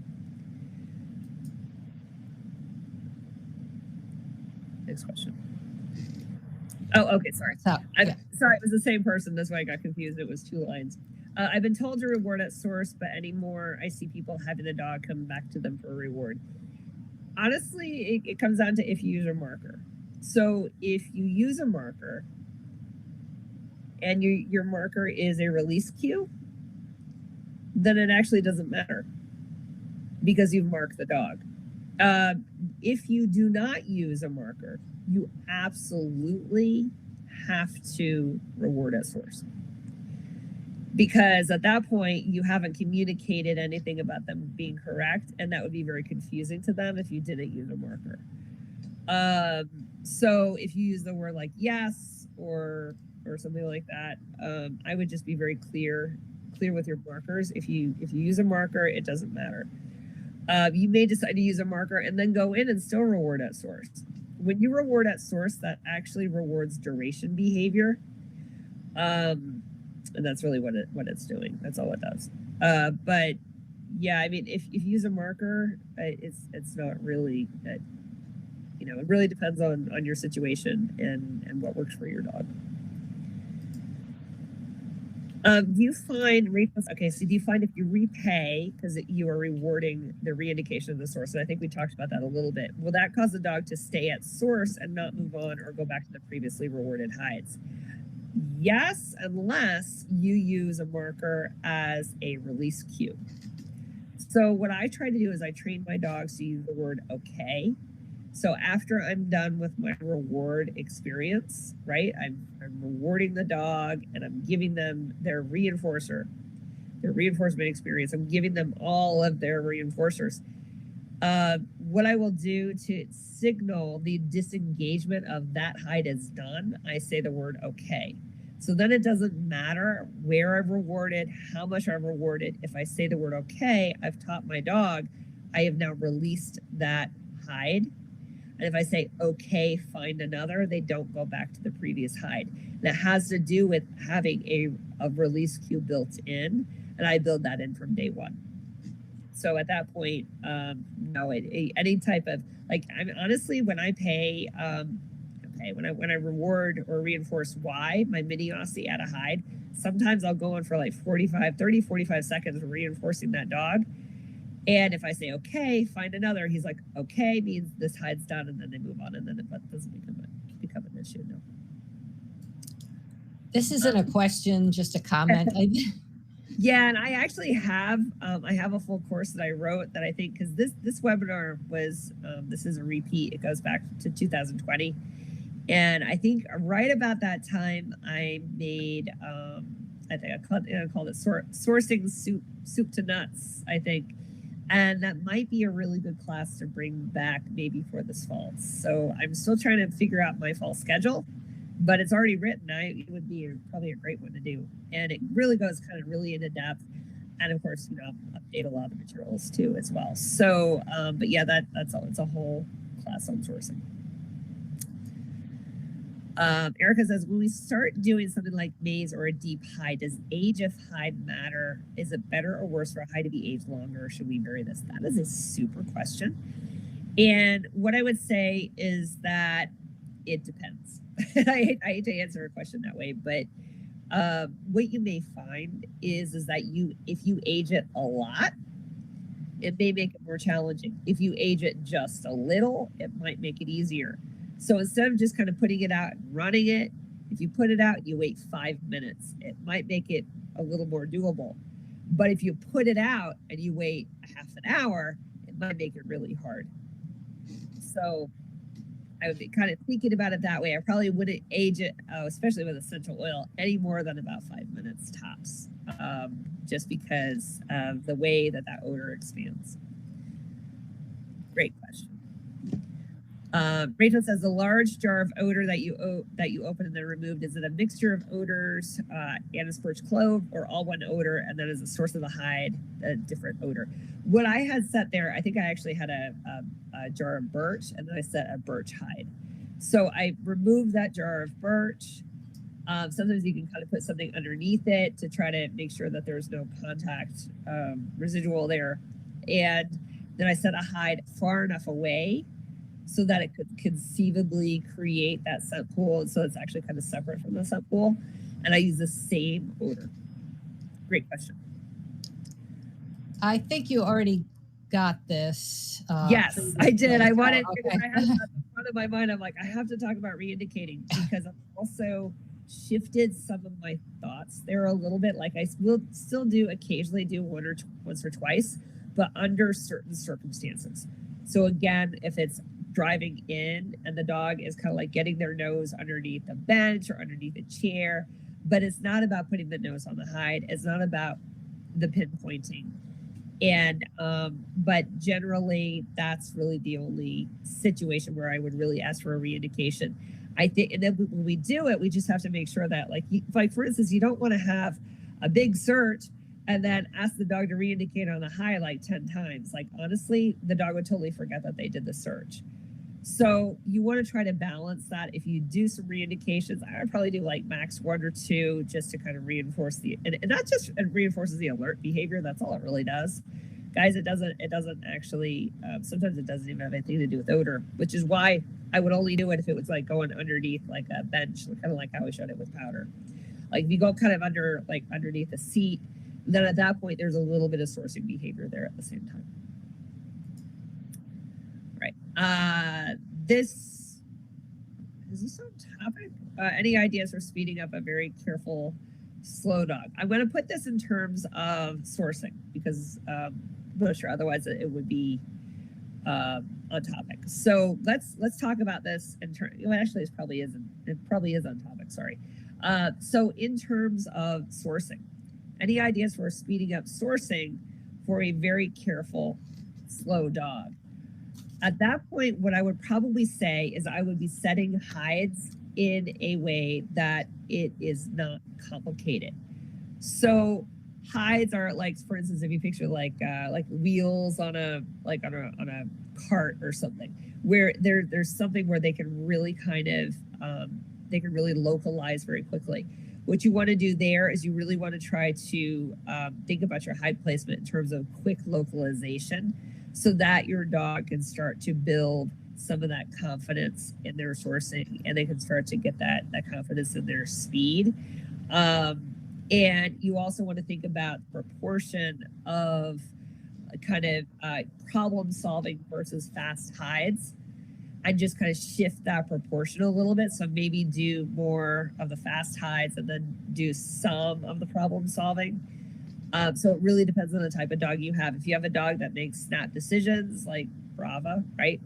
Next question. Oh, okay, sorry. Sorry, it was the same person. That's why I got confused. It was 2 lines. I've been told to reward at source, but anymore I see people having the dog come back to them for a reward. Honestly, it comes down to if you use a marker. So if you use a marker and your marker is a release cue, then it actually doesn't matter because you've marked the dog. If you do not use a marker, you absolutely have to reward at source. Because at that point, you haven't communicated anything about them being correct, and that would be very confusing to them if you didn't use a marker. So if you use the word like yes or something like that, I would just be very clear with your markers. If you use a marker, it doesn't matter. You may decide to use a marker and then go in and still reward at source. When you reward at source, that actually rewards duration behavior. And that's really what it's doing. That's all it does. But yeah, I mean, if you use a marker, it's not really, you know, it really depends on your situation and what works for your dog. Do you find, okay, so do you find if you repay, because you are rewarding the re-indication of the source, and I think we talked about that a little bit, will that cause the dog to stay at source and not move on or go back to the previously rewarded hides? Yes, unless you use a marker as a release cue. So what I try to do is I train my dogs to use the word okay. So after I'm done with my reward experience, right? I'm rewarding the dog and I'm giving them their reinforcement experience. I'm giving them all of their reinforcers. What I will do to signal the disengagement of that hide is done, I say the word okay. So then it doesn't matter where I've rewarded, how much I've rewarded. If I say the word okay, I've taught my dog, I have now released that hide. And if I say, okay, find another, they don't go back to the previous hide. That has to do with having a release cue built in, and I build that in from day one. So at that point, no, any type of, like, I mean, honestly, when I pay, when I reward or reinforce Y, my mini Aussie at a hide, sometimes I'll go on for like 45 seconds reinforcing that dog. And if I say, okay, find another, he's like, okay, means this hide's done, and then they move on, and then it doesn't become an issue, no. This isn't a question, just a comment. Yeah, and I actually have, I have a full course that I wrote that I think, because this webinar was, this is a repeat, it goes back to 2020. And I think right about that time, I made, I think I called it sourcing soup to nuts, I think. And that might be a really good class to bring back maybe for this fall. So I'm still trying to figure out my fall schedule, but it's already written. It would be probably a great one to do. And it really goes kind of really into depth. And of course, you know, update a lot of the materials too as well. So, but yeah, that's all. It's a whole class on sourcing. Erica says, when we start doing something like maze or a deep hide, does age of hide matter? Is it better or worse for a hide to be aged longer, or should we vary this? That is a super question. And what I would say is that it depends. I hate to answer a question that way, but what you may find is that if you age it a lot, it may make it more challenging. If you age it just a little, it might make it easier. So instead of just kind of putting it out and running it, if you put it out, you wait 5 minutes. It might make it a little more doable. But if you put it out and you wait a half an hour, it might make it really hard. So I would be kind of thinking about it that way. I probably wouldn't age it, especially with essential oil, any more than about 5 minutes tops, just because of the way that odor expands. Great question. Rachel says, the large jar of odor that you open and then removed, is it a mixture of odors, anise, clove, or all one odor, and then as a source of the hide, a different odor? What I had set there, I think I actually had a jar of birch, and then I set a birch hide. So I removed that jar of birch. Sometimes you can kind of put something underneath it to try to make sure that there's no contact residual there. And then I set a hide far enough away so that it could conceivably create that scent pool. So it's actually kind of separate from the scent pool. And I use the same odor. Great question. I think you already got this. Yes, I did. I wanted, okay. because I had it at the front of my mind. I'm like, I have to talk about reindicating because I've also shifted some of my thoughts there a little bit. Like I will still occasionally do once or twice, but under certain circumstances. So again, if it's driving in and the dog is kind of like getting their nose underneath a bench or underneath a chair, but it's not about putting the nose on the hide. It's not about the pinpointing. And but generally that's really the only situation where I would really ask for a reindication. I think, and then when we do it, we just have to make sure that, like for instance, you don't want to have a big search and then ask the dog to reindicate on the hide like 10 times. Like honestly, the dog would totally forget that they did the search. So you want to try to balance that. If you do some reindications, I would probably do like max 1 or 2 just to kind of reinforce and not just reinforces the alert behavior. That's all it really does. Guys, it doesn't actually, sometimes it doesn't even have anything to do with odor, which is why I would only do it if it was like going underneath like a bench, kind of like how I showed it with powder. Like if you go kind of underneath a seat, then at that point, there's a little bit of sourcing behavior there at the same time. Right. Is this on topic? Any ideas for speeding up a very careful, slow dog? I'm going to put this in terms of sourcing because I'm not sure otherwise it would be on topic. So let's talk about this in terms. Well, actually, it probably is on topic. Sorry. So in terms of sourcing, any ideas for speeding up sourcing for a very careful, slow dog? At that point, what I would probably say is I would be setting hides in a way that it is not complicated. So hides are like, for instance, if you picture like wheels on a cart or something, where there's something where they can really kind of they can really localize very quickly. What you want to do there is you really want to try to think about your hide placement in terms of quick localization, so that your dog can start to build some of that confidence in their sourcing, and they can start to get that confidence in their speed. And you also want to think about the proportion of kind of problem solving versus fast hides, and just kind of shift that proportion a little bit. So maybe do more of the fast hides and then do some of the problem solving. So it really depends on the type of dog you have. If you have a dog that makes snap decisions like Brava, right?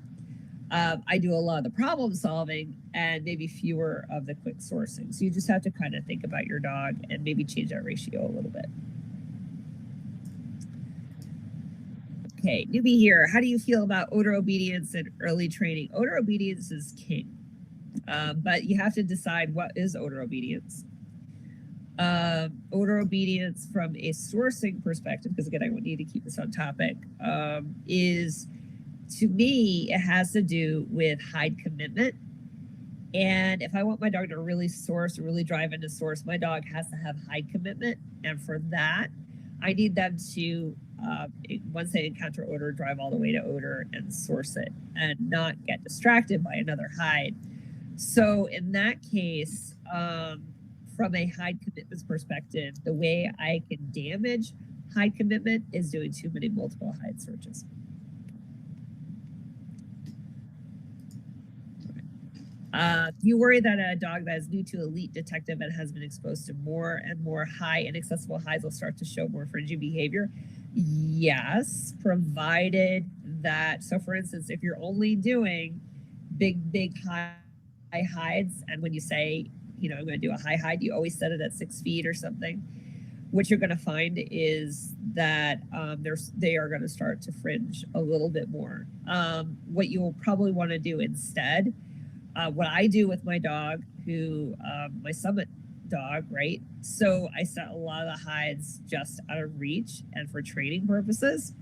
I do a lot of the problem solving and maybe fewer of the quick sourcing. So you just have to kind of think about your dog and maybe change that ratio a little bit. Okay, newbie here. How do you feel about odor obedience and early training? Odor obedience is king, but you have to decide what is odor obedience. Odor obedience from a sourcing perspective, because again, I would need to keep this on topic, is, to me, it has to do with hide commitment. And if I want my dog to really source, really drive into source, my dog has to have hide commitment. And for that, I need them to, once they encounter odor, drive all the way to odor and source it and not get distracted by another hide. So in that case, from a hide commitments perspective, the way I can damage hide commitment is doing too many multiple hide searches. You worry that a dog that is new to elite detective and has been exposed to more and more high inaccessible hides will start to show more fringy behavior. Yes, provided that, so for instance, if you're only doing big high hides, and when you say, you know, I'm going to do a high hide, you always set it at 6 feet or something. What you're going to find is that they are going to start to fringe a little bit more. What you'll probably want to do instead, what I do with my dog, who my Summit dog, right? So I set a lot of the hides just out of reach and for training purposes.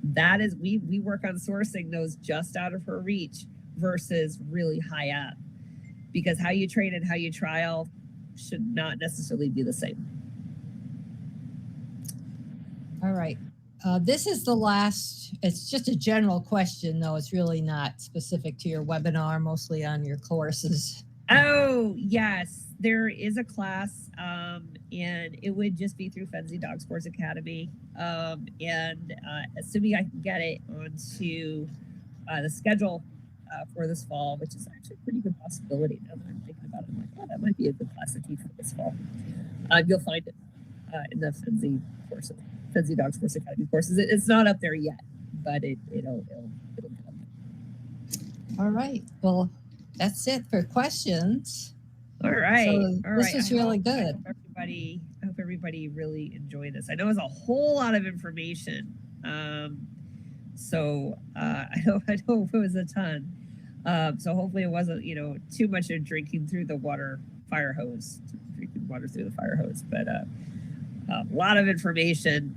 That is, we work on sourcing those just out of her reach versus really high up, because how you train and how you trial should not necessarily be the same. All right. This is the last, it's just a general question, though. It's really not specific to your webinar, mostly on your courses. Oh, yes. There is a class, and it would just be through Fenzi Dog Sports Academy. Assuming I can get it onto the schedule for this fall, which is actually a pretty good possibility now that I'm thinking about it. I'm like, oh, that might be a good class to teach for this fall. You'll find it in the Fenzi courses. Fenzi Dog Sports Academy courses. It's not up there yet, but it'll come. All right. Well, that's it for questions. All right. So this is really good. I hope everybody really enjoyed this. I know it's a whole lot of information. So I hope it was a ton. So hopefully it wasn't, too much of drinking through the fire hose, drinking water through the fire hose, but a lot of information.